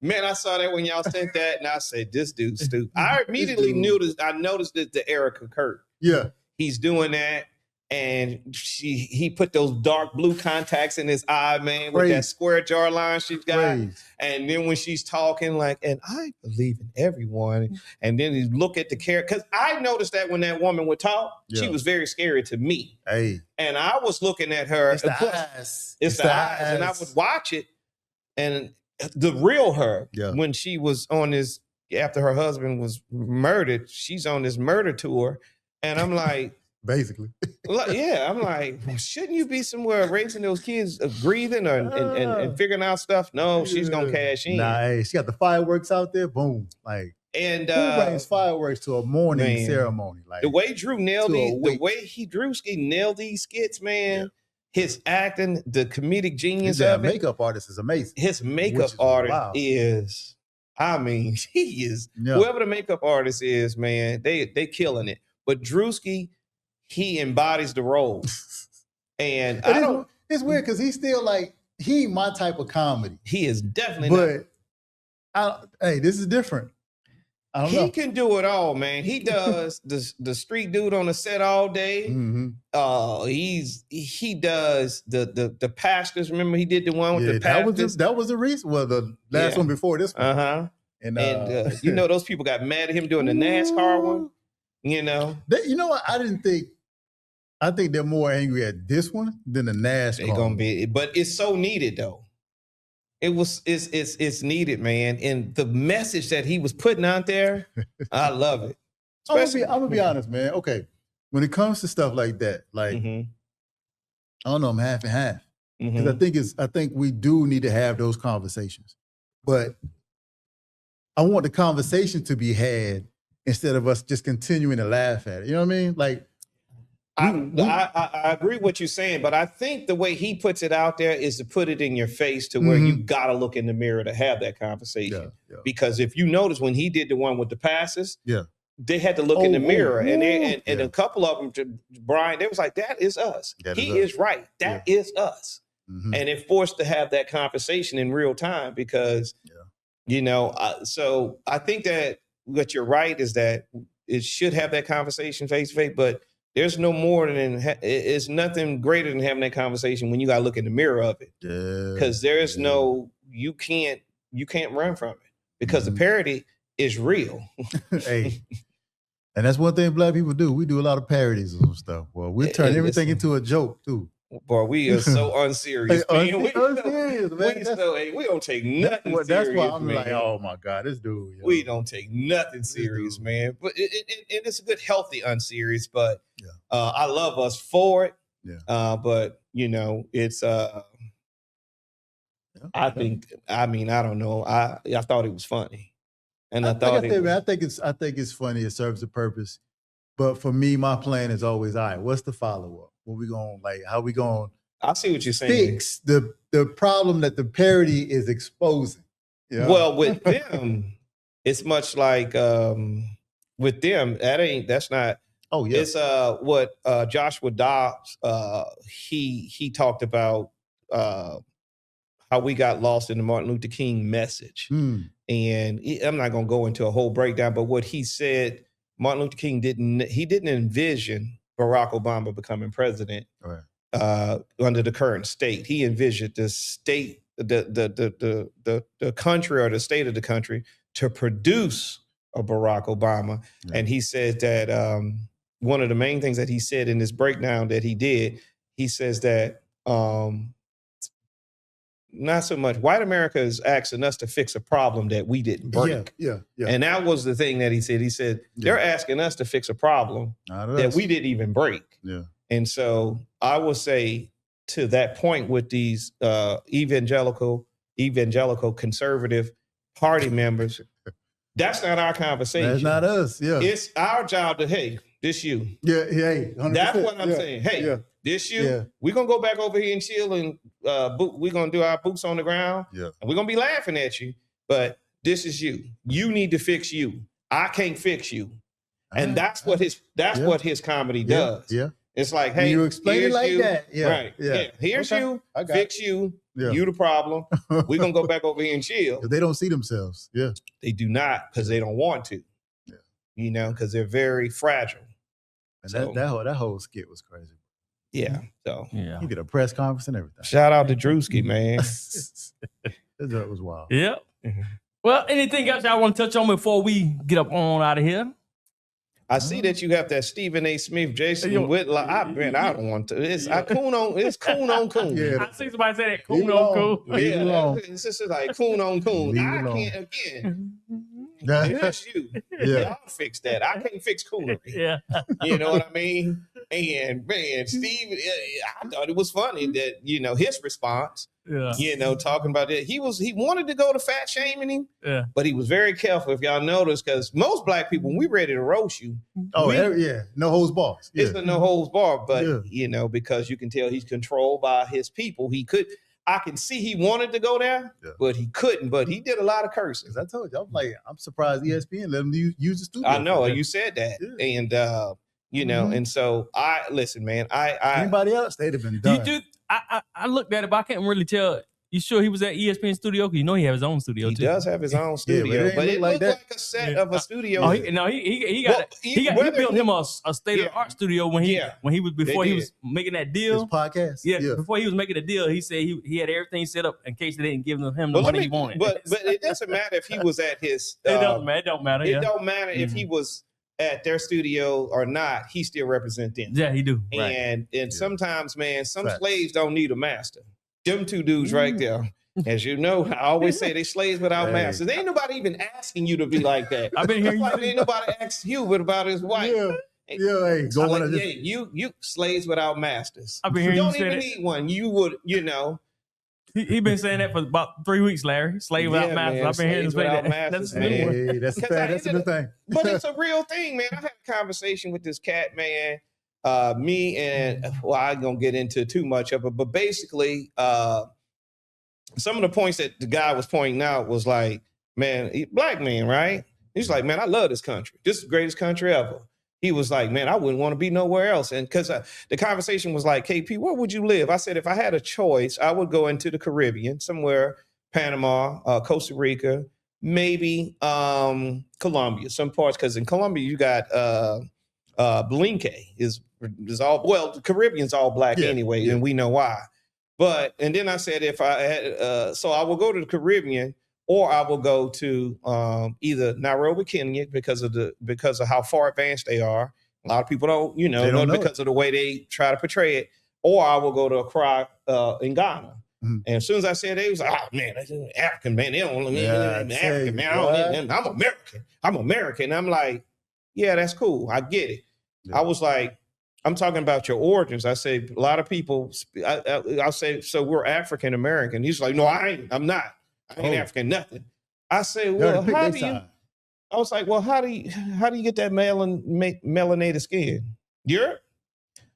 Speaker 4: man, I saw that when y'all sent that, and I said, this dude's stupid. I immediately noticed that the Erica Kurt.
Speaker 3: Yeah.
Speaker 4: He's doing that. And he put those dark blue contacts in his eye, man, with that square jaw line she's got. And then when she's talking, and I believe in everyone. And then you look at the character. Because I noticed that when that woman would talk, she was very scary to me.
Speaker 3: Hey.
Speaker 4: And I was looking at her.
Speaker 3: It's the eyes.
Speaker 4: It's the eyes. And I would watch it. And the real her, when she was on this, after her husband was murdered, she's on this murder tour. And I'm like,
Speaker 3: basically.
Speaker 4: I'm like, shouldn't you be somewhere raising those kids, breathing and figuring out stuff? No, she's gonna cash in.
Speaker 3: Nah, hey, she got the fireworks out there. Boom,
Speaker 4: and
Speaker 3: who brings fireworks to a morning ceremony?
Speaker 4: The way Drew nailed Drewski nailed these skits, man. His acting, the comedic genius of it.
Speaker 3: Makeup artist is amazing.
Speaker 4: His makeup artist is, he is. Whoever the makeup artist is, man, they killing it. But Drewski, he embodies the role. And
Speaker 3: it's weird because he's still he ain't my type of comedy.
Speaker 4: He is definitely not.
Speaker 3: Hey, this is different. I don't know.
Speaker 4: He can do it all, man. He does the street dude on the set all day.
Speaker 3: Mm-hmm.
Speaker 4: He does the pastors. Remember he did the one with the pastors?
Speaker 3: That was the reason. Well, the last one before this one. And
Speaker 4: those people got mad at him doing the NASCAR one. You know
Speaker 3: what? I I think they're more angry at this one than the NASCAR.
Speaker 4: They're gonna be, but it's so needed though. It's needed, man. And the message that he was putting out there, I love it.
Speaker 3: I'm gonna be honest, man. Okay, when it comes to stuff like that, like I don't know, I'm half and half because I think we do need to have those conversations, but I want the conversation to be had instead of us just continuing to laugh at it. You know what I mean? Like.
Speaker 4: I agree with what you're saying, but I think the way he puts it out there is to put it in your face to where you got to look in the mirror to have that conversation. Yeah. Because if you notice when he did the one with the passes, they had to look in the mirror, and a couple of them, Brian, they was like, "That is us. He is right. That is us." And it forced to have that conversation in real time because, so I think that what you're right is that it should have that conversation face to face, but there's no more than it's nothing greater than having that conversation when you got to look in the mirror of it. Because there is no, you can't run from it because the parody is real.
Speaker 3: Hey, and that's one thing Black people do. We do a lot of parodies of stuff. Well, we turn everything into a joke too.
Speaker 4: Boy, we are so unserious.
Speaker 3: Hey,
Speaker 4: man.
Speaker 3: unserious, man.
Speaker 4: We don't take nothing serious.
Speaker 3: That's why I'm
Speaker 4: man.
Speaker 3: like, oh my God, this dude.
Speaker 4: We don't take nothing serious, man. But it's a good, healthy unserious. But I love us for it. Yeah. But it's I think. I mean, I don't know. I thought it was funny, and I think it's funny. It serves a purpose. But for me, my plan is always, all right, what's the follow-up? What we going how we going I see what you're saying.
Speaker 3: Fix the problem that the parody is exposing. Yeah.
Speaker 4: Well, with them, it's much like with them, that's not. Oh yeah. It's what Joshua Dobbs he talked about how we got lost in the Martin Luther King message. And I'm not gonna go into a whole breakdown, but what he said, Martin Luther King didn't envision Barack Obama becoming president under the current state. He envisioned the state, the country or the state of the country to produce a Barack Obama. Yeah. And he said that one of the main things that he said in this breakdown that he did, he says that not so much white America is asking us to fix a problem that we didn't break. Yeah. And that was the thing that he said. He said, they're asking us to fix a problem that we didn't even break. Yeah. And so I will say to that point with these evangelical conservative party members, that's not our conversation.
Speaker 3: That's not us. Yeah.
Speaker 4: It's our job to, hey, this you.
Speaker 3: Yeah. Hey, 100%.
Speaker 4: That's what I'm saying. Hey, this you. Yeah. We're going to go back over here and chill and we're going to do our boots on the ground. Yeah. And we're going to be laughing at you. But this is you. You need to fix you. I can't fix you. And that's what his comedy does. Yeah. It's like, hey,
Speaker 3: you explain it like
Speaker 4: you.
Speaker 3: That. Yeah.
Speaker 4: Right. Yeah. Here's you. Fix you. Yeah. You the problem. We're going to go back over here and chill.
Speaker 3: They don't see themselves. Yeah.
Speaker 4: They do not because they don't want to. Yeah. Because they're very fragile.
Speaker 3: And that whole skit was crazy.
Speaker 4: Yeah. So
Speaker 3: you get a press conference and everything.
Speaker 4: Shout out to Drewski, man.
Speaker 3: That was wild.
Speaker 2: Yeah. Well, anything else y'all want to touch on before we get up on out of here?
Speaker 4: I see that you have that Stephen A. Smith, Jason Whitlock. I don't want to. It's coon on coon.
Speaker 2: Yeah. I see somebody say that coon on coon.
Speaker 4: Yeah, it's just like coon on coon. I can't again. That's you. Yeah. I'll fix that. I can't fix coonery.
Speaker 2: Yeah.
Speaker 4: You know what I mean? And man, Steve, I thought it was funny that, his response, talking about it. He wanted to go to fat shaming him, but he was very careful, if y'all notice, because most black people, when we ready to roast you.
Speaker 3: No holds barred. Yeah.
Speaker 4: It's a no holds barred, but, because you can tell he's controlled by his people. I can see he wanted to go there, but he couldn't. But he did a lot of cursing.
Speaker 3: I told you, I'm surprised ESPN let him use the studio.
Speaker 4: I know you said that, and and so listen, man.
Speaker 3: Anybody else, they'd have been done.
Speaker 2: I looked at it, but I can't really tell. You sure he was at ESPN studio? Because he has his own studio.
Speaker 4: He does have his own studio, but it looked like a set of a studio.
Speaker 2: He built him a state of the art studio when he was making that deal.
Speaker 3: His podcast.
Speaker 2: Yeah, before he was making the deal, he said he had everything set up in case they didn't give him the money he wanted.
Speaker 4: But it doesn't matter if he was at his.
Speaker 2: It don't matter.
Speaker 4: It don't matter if he was at their studio or not, he still represent them.
Speaker 2: Yeah, he do. Right.
Speaker 4: And sometimes, man, some
Speaker 3: Facts.
Speaker 4: slaves don't need a master. Them two dudes right there. As you know, I always say they slaves without masters. Ain't nobody even asking you to be like that.
Speaker 2: I've been hearing
Speaker 4: like, ain't nobody asked Hubert about his wife.
Speaker 3: Hey, go
Speaker 4: like,
Speaker 3: on.
Speaker 4: You slaves without masters.
Speaker 2: I've been
Speaker 4: You
Speaker 2: hearing
Speaker 4: don't
Speaker 2: you say
Speaker 4: even
Speaker 2: that.
Speaker 4: need one. You would,
Speaker 2: He been saying that for about 3 weeks, Larry. Slave without
Speaker 4: Yeah,
Speaker 2: masters.
Speaker 4: man,
Speaker 2: I've been hearing him
Speaker 4: slaves
Speaker 2: say
Speaker 4: without
Speaker 2: that.
Speaker 4: masters,
Speaker 2: That's a new one.
Speaker 3: Hey, that's
Speaker 4: Because I
Speaker 3: the
Speaker 4: ended
Speaker 3: thing.
Speaker 4: But it's a real thing, man. I had a conversation with this cat, man. Me and, well, I ain't gonna get into too much of it, but basically, some of the points that the guy was pointing out was like, man, black man, right? He's like, man, I love this country. This is the greatest country ever. He was like, man, I wouldn't want to be nowhere else. And because the conversation was like, KP, where would you live? I said, if I had a choice, I would go into the Caribbean, somewhere, Panama, Costa Rica, maybe Colombia, some parts. Because in Colombia, you got Blinke is all, well, the Caribbean's all black anyway, and we know why. But, and then I said, if I had, so I will go to the Caribbean, or I will go to either Nairobi, Kenya, because of how far advanced they are. A lot of people don't, know because of the way they try to portray it. Or I will go to Accra in Ghana. Mm-hmm. And as soon as I said, they was like, oh man, that's an African, man. They don't want me African, man. I'm American. I'm American. I'm like, yeah, that's cool. I get it. Yeah. I was like, I'm talking about your origins. I say, a lot of people, I'll say, so we're African American. He's like, no, I ain't. I'm not. I ain't African nothing. I say, well, how do you? I was like, well, how do you get that melanated skin? Europe?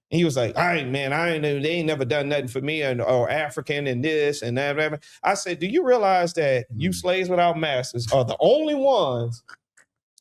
Speaker 4: And he was like, they ain't never done nothing for me, or African and this and that. I said, do you realize that you slaves without masters are the only ones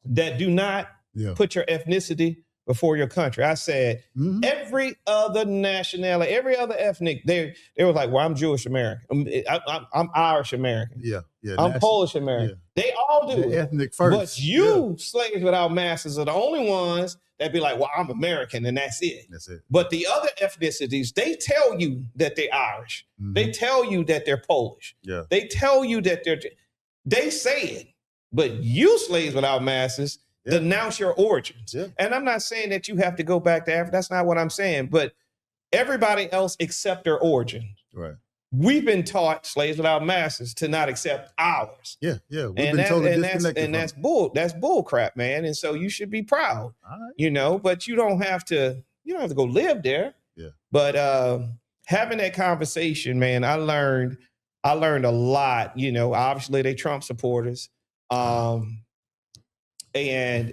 Speaker 4: that do not put your ethnicity before your country? I said, every other nationality, every other ethnic, they were like, well, I'm Jewish American. I'm Irish American.
Speaker 3: Yeah.
Speaker 4: I'm Polish American. Yeah. They all do it.
Speaker 3: Ethnic first.
Speaker 4: But you, slaves without masters, are the only ones that be like, well, I'm American, and that's it.
Speaker 3: That's it.
Speaker 4: But the other ethnicities, they tell you that they're Irish. Mm-hmm. They tell you that they're Polish. Yeah. They tell you that they say it. But you, slaves without masters, denounce your origins. Yeah. And I'm not saying that you have to go back to Africa. That's not what I'm saying. But everybody else accept their origin.
Speaker 3: Right.
Speaker 4: We've been taught, slaves without masters, to not accept ours.
Speaker 3: Yeah. We've been totally disconnected.
Speaker 4: That's bull crap, man. And so you should be proud, but you don't have to go live there. Yeah. But having that conversation, man, I learned a lot. Obviously they Trump supporters. But they're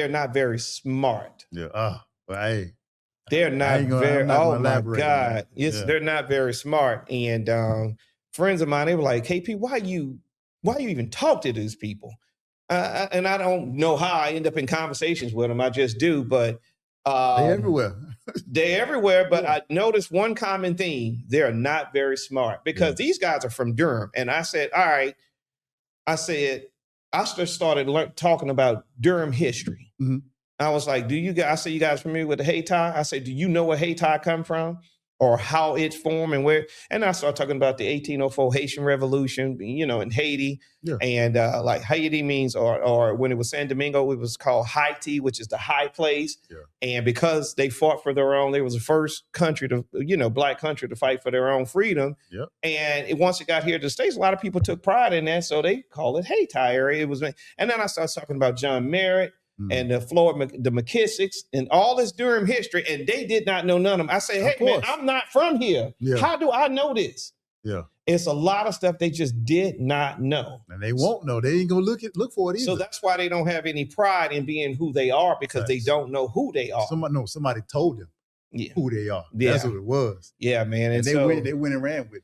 Speaker 4: not very smart.
Speaker 3: Yeah. Hey.
Speaker 4: They're not very. Oh my God! Yes, they're not very smart. And friends of mine, they were like, "KP, why you even talk to these people?" And I don't know how I end up in conversations with them. I just do. But
Speaker 3: they're everywhere.
Speaker 4: They're everywhere. But I noticed one common theme: they're not very smart, because these guys are from Durham. And I said, "All right." I just started talking about Durham history. Mm-hmm. I was like, you guys familiar with the Haiti? I said, do you know where Haiti come from, or how it's formed and where? And I started talking about the 1804 Haitian Revolution, in Haiti. Yeah. And like Haiti means, or when it was San Domingo, it was called Haiti, which is the high place. Yeah. And because they fought for their own, they was the first country black country to fight for their own freedom. Yeah. And once it got here to the States, a lot of people took pride in that. So they call it Haiti area. And then I started talking about John Merritt. And the McKissicks and all this Durham history, and they did not know none of them. I say, hey, man, I'm not from here. Yeah. How do I know this? Yeah, it's a lot of stuff they just did not know,
Speaker 3: and they won't know. They ain't gonna look for it either.
Speaker 4: So that's why they don't have any pride in being who they are, because they don't know who they are.
Speaker 3: Somebody told them who they are. Yeah. That's what it was.
Speaker 4: Yeah, man,
Speaker 3: and they went and ran with it.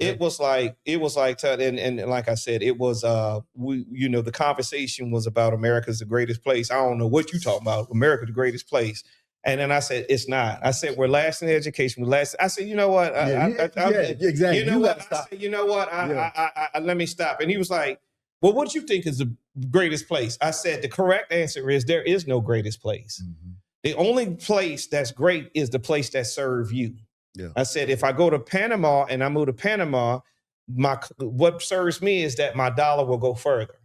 Speaker 4: It was like, and like I said, it was, the conversation was about America's the greatest place. I don't know what you talking about. America's the greatest place. And then I said, it's not. I said, we're last in education. I said, you know what?
Speaker 3: Exactly.
Speaker 4: You know what? I said, you know what? Let me stop. And he was like, well, what do you think is the greatest place? I said, the correct answer is there is no greatest place. Mm-hmm. The only place that's great is the place that serves you. Yeah. I said, if I go to Panama and I move to Panama, what serves me is that my dollar will go further.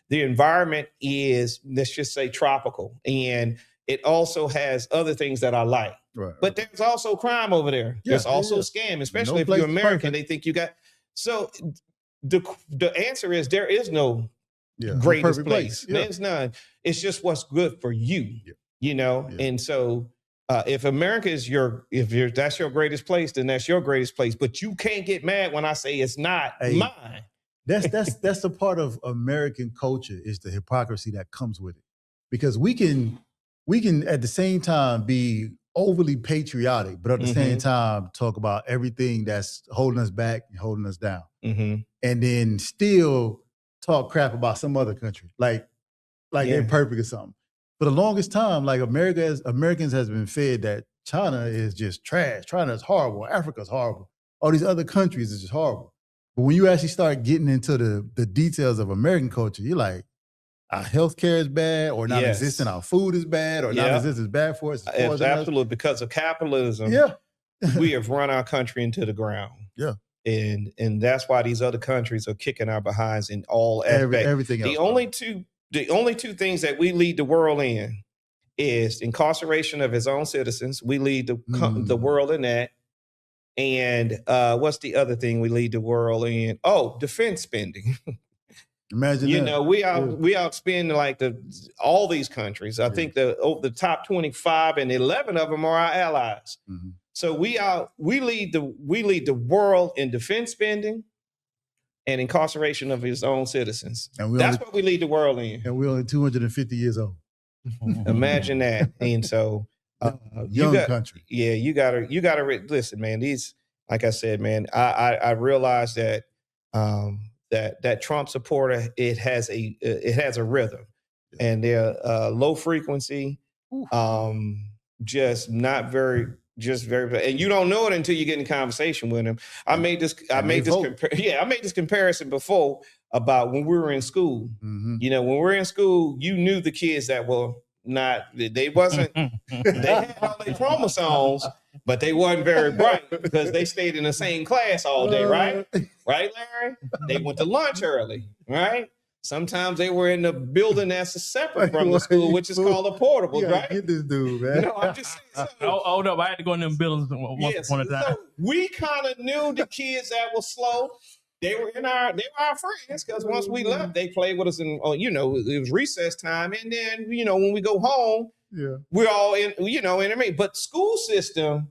Speaker 4: The environment is, let's just say, tropical, and it also has other things that I like.
Speaker 3: Right.
Speaker 4: But there's also crime over there.
Speaker 3: Yeah,
Speaker 4: There's also scam, especially if you're American. They think you got. So the answer is there is no greatest place. There's none. It's just what's good for you. You know, and so. If America is that's your greatest place, then that's your greatest place. But you can't get mad when I say it's not mine.
Speaker 3: That's the part of American culture is the hypocrisy that comes with it, because we can at the same time be overly patriotic, but at the same time talk about everything that's holding us back and holding us down, and then still talk crap about some other country like they're perfect or something. For the longest time, like Americans has been fed that China is just trash. China is horrible. Africa's horrible. All these other countries is just horrible. But when you actually start getting into the details of American culture, you're like, our healthcare is bad, or non-existent. Our food is bad, or non-existent is bad for us.
Speaker 4: It's absolutely because of capitalism. We have run our country into the ground. And that's why these other countries are kicking our behinds in all aspects.
Speaker 3: Everything else.
Speaker 4: The only two things that we lead the world in is incarceration of its own citizens. We lead the world in that. And what's the other thing we lead the world in? Oh, defense spending.
Speaker 3: Imagine
Speaker 4: you know, we outspend like all these countries. I think the top 25 and 11 of them are our allies. So we lead the world in defense spending and incarceration of his own citizens. That's what we lead the world in.
Speaker 3: And we're only 250 years old.
Speaker 4: Imagine that. And so
Speaker 3: young country.
Speaker 4: Yeah, you gotta listen, man. These, like I said, man, I realized that that Trump supporter, it has a rhythm, and they're low frequency, just not very. Just very, and you don't know it until you get in conversation with him. I made this comparison before about when we were in school. You know, when we were in school, you knew the kids that were not, they had all their chromosomes, but they wasn't very bright because they stayed in the same class all day, right? Right, Larry? They went to lunch early, right? Sometimes they were in the building that's separate from the school, which is called a portable, right?
Speaker 3: Get this dude, man.
Speaker 4: No, I'm just saying.
Speaker 2: Hold up. I had to go in them buildings once upon a time.
Speaker 4: So we kind of knew the kids that were slow. They were our friends, because once we left, they played with us, and it was recess time. And then, when we go home, we're all in a but school system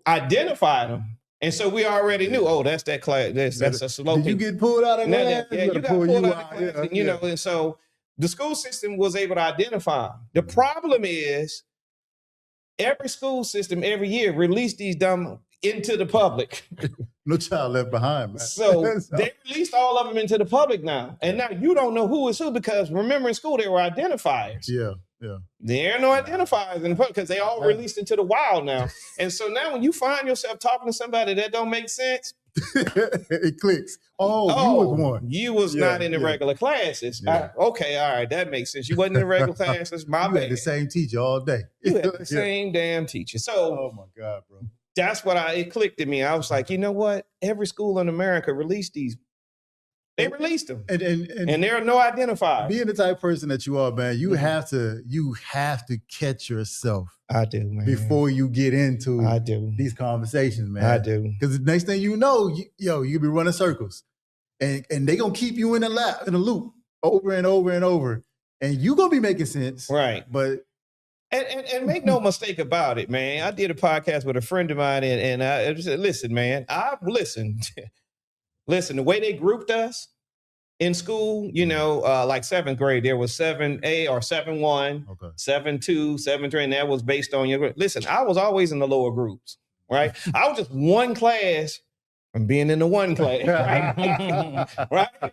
Speaker 4: identified them. And so we already knew, that's that class. That's a slow.
Speaker 3: Did you get pulled out of class?
Speaker 4: You got pulled out of class. And so the school system was able to identify them. The problem is every school system every year released these dumb into the public.
Speaker 3: No child left behind, man.
Speaker 4: So they released all of them into the public now. And now you don't know who is who, because remember in school they were identifiers.
Speaker 3: Yeah.
Speaker 4: There are no identifiers in the public because they all released into the wild now. And so now when you find yourself talking to somebody that don't make sense,
Speaker 3: it clicks. You was one.
Speaker 4: You was not in the regular classes. Okay, all right, that makes sense. You wasn't in the regular classes. My bad.
Speaker 3: You had the same teacher all day.
Speaker 4: You had the same damn teacher. So,
Speaker 3: oh my God, bro.
Speaker 4: That's what it clicked in me. I was like, you know what? Every school in America released these. They released them, and there are no identifiers.
Speaker 3: Being the type of person that you are, man, you have to catch yourself.
Speaker 4: I do, man.
Speaker 3: Before you get into these conversations, man.
Speaker 4: I do,
Speaker 3: because the next thing you know, you'll be running circles, and they gonna keep you in a loop over and over and over, and you gonna be making sense,
Speaker 4: right?
Speaker 3: But
Speaker 4: and make no mistake about it, man. I did a podcast with a friend of mine, and I said, listen, man, Listen, the way they grouped us in school, like 7th grade, there was 7A or 7-1, 7-2, 7-3, and that was based on your grade. Listen, I was always in the lower groups, right? I was just one class from being in the one class, right? Right?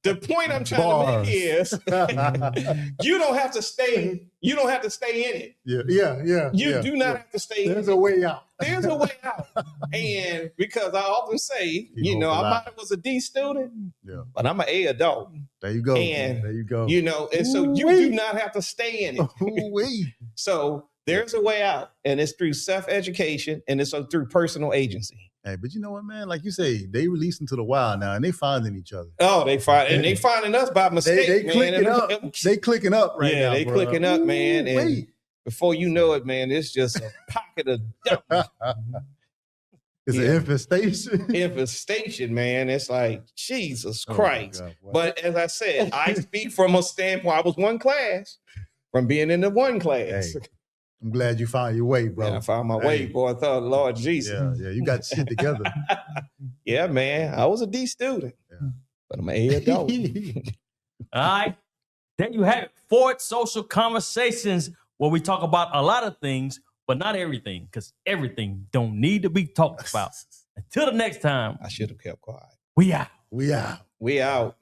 Speaker 4: The point I'm trying to make is you don't have to stay in it.
Speaker 3: Yeah.
Speaker 4: You do not have to stay in it.
Speaker 3: There's a way out.
Speaker 4: There's a way out. And because I often say, I might have was a D student, but I'm an A adult.
Speaker 3: There you go.
Speaker 4: And
Speaker 3: there you go.
Speaker 4: And so you do not have to stay in it. So there's a way out, and it's through self-education, and it's through personal agency.
Speaker 3: Hey, but you know what, man? Like you say, they released into the wild now, and they finding each other.
Speaker 4: Oh, they finding us by mistake.
Speaker 3: They
Speaker 4: man.
Speaker 3: clicking up. They clicking up right now.
Speaker 4: They
Speaker 3: bro.
Speaker 4: clicking up, man. And
Speaker 3: Wait.
Speaker 4: before you know it, man, it's just a pocket of dump.
Speaker 3: It's an infestation.
Speaker 4: Infestation, man. It's like Jesus
Speaker 3: Oh my
Speaker 4: Christ.
Speaker 3: God, boy.
Speaker 4: But as I said, I speak from a standpoint. I was one class from being in the one class.
Speaker 3: Hey, I'm glad you found your way, bro.
Speaker 4: Yeah, I found my way, boy. I thought, Lord Jesus.
Speaker 3: Yeah, you got shit together.
Speaker 4: Yeah, man. I was a D student, but I'm an A adult.
Speaker 2: All right. There you have it. Ford Social Conversations, where we talk about a lot of things, but not everything, because everything don't need to be talked about. Until the next time,
Speaker 4: I should have kept quiet.
Speaker 2: we out.
Speaker 3: We out.
Speaker 4: We out.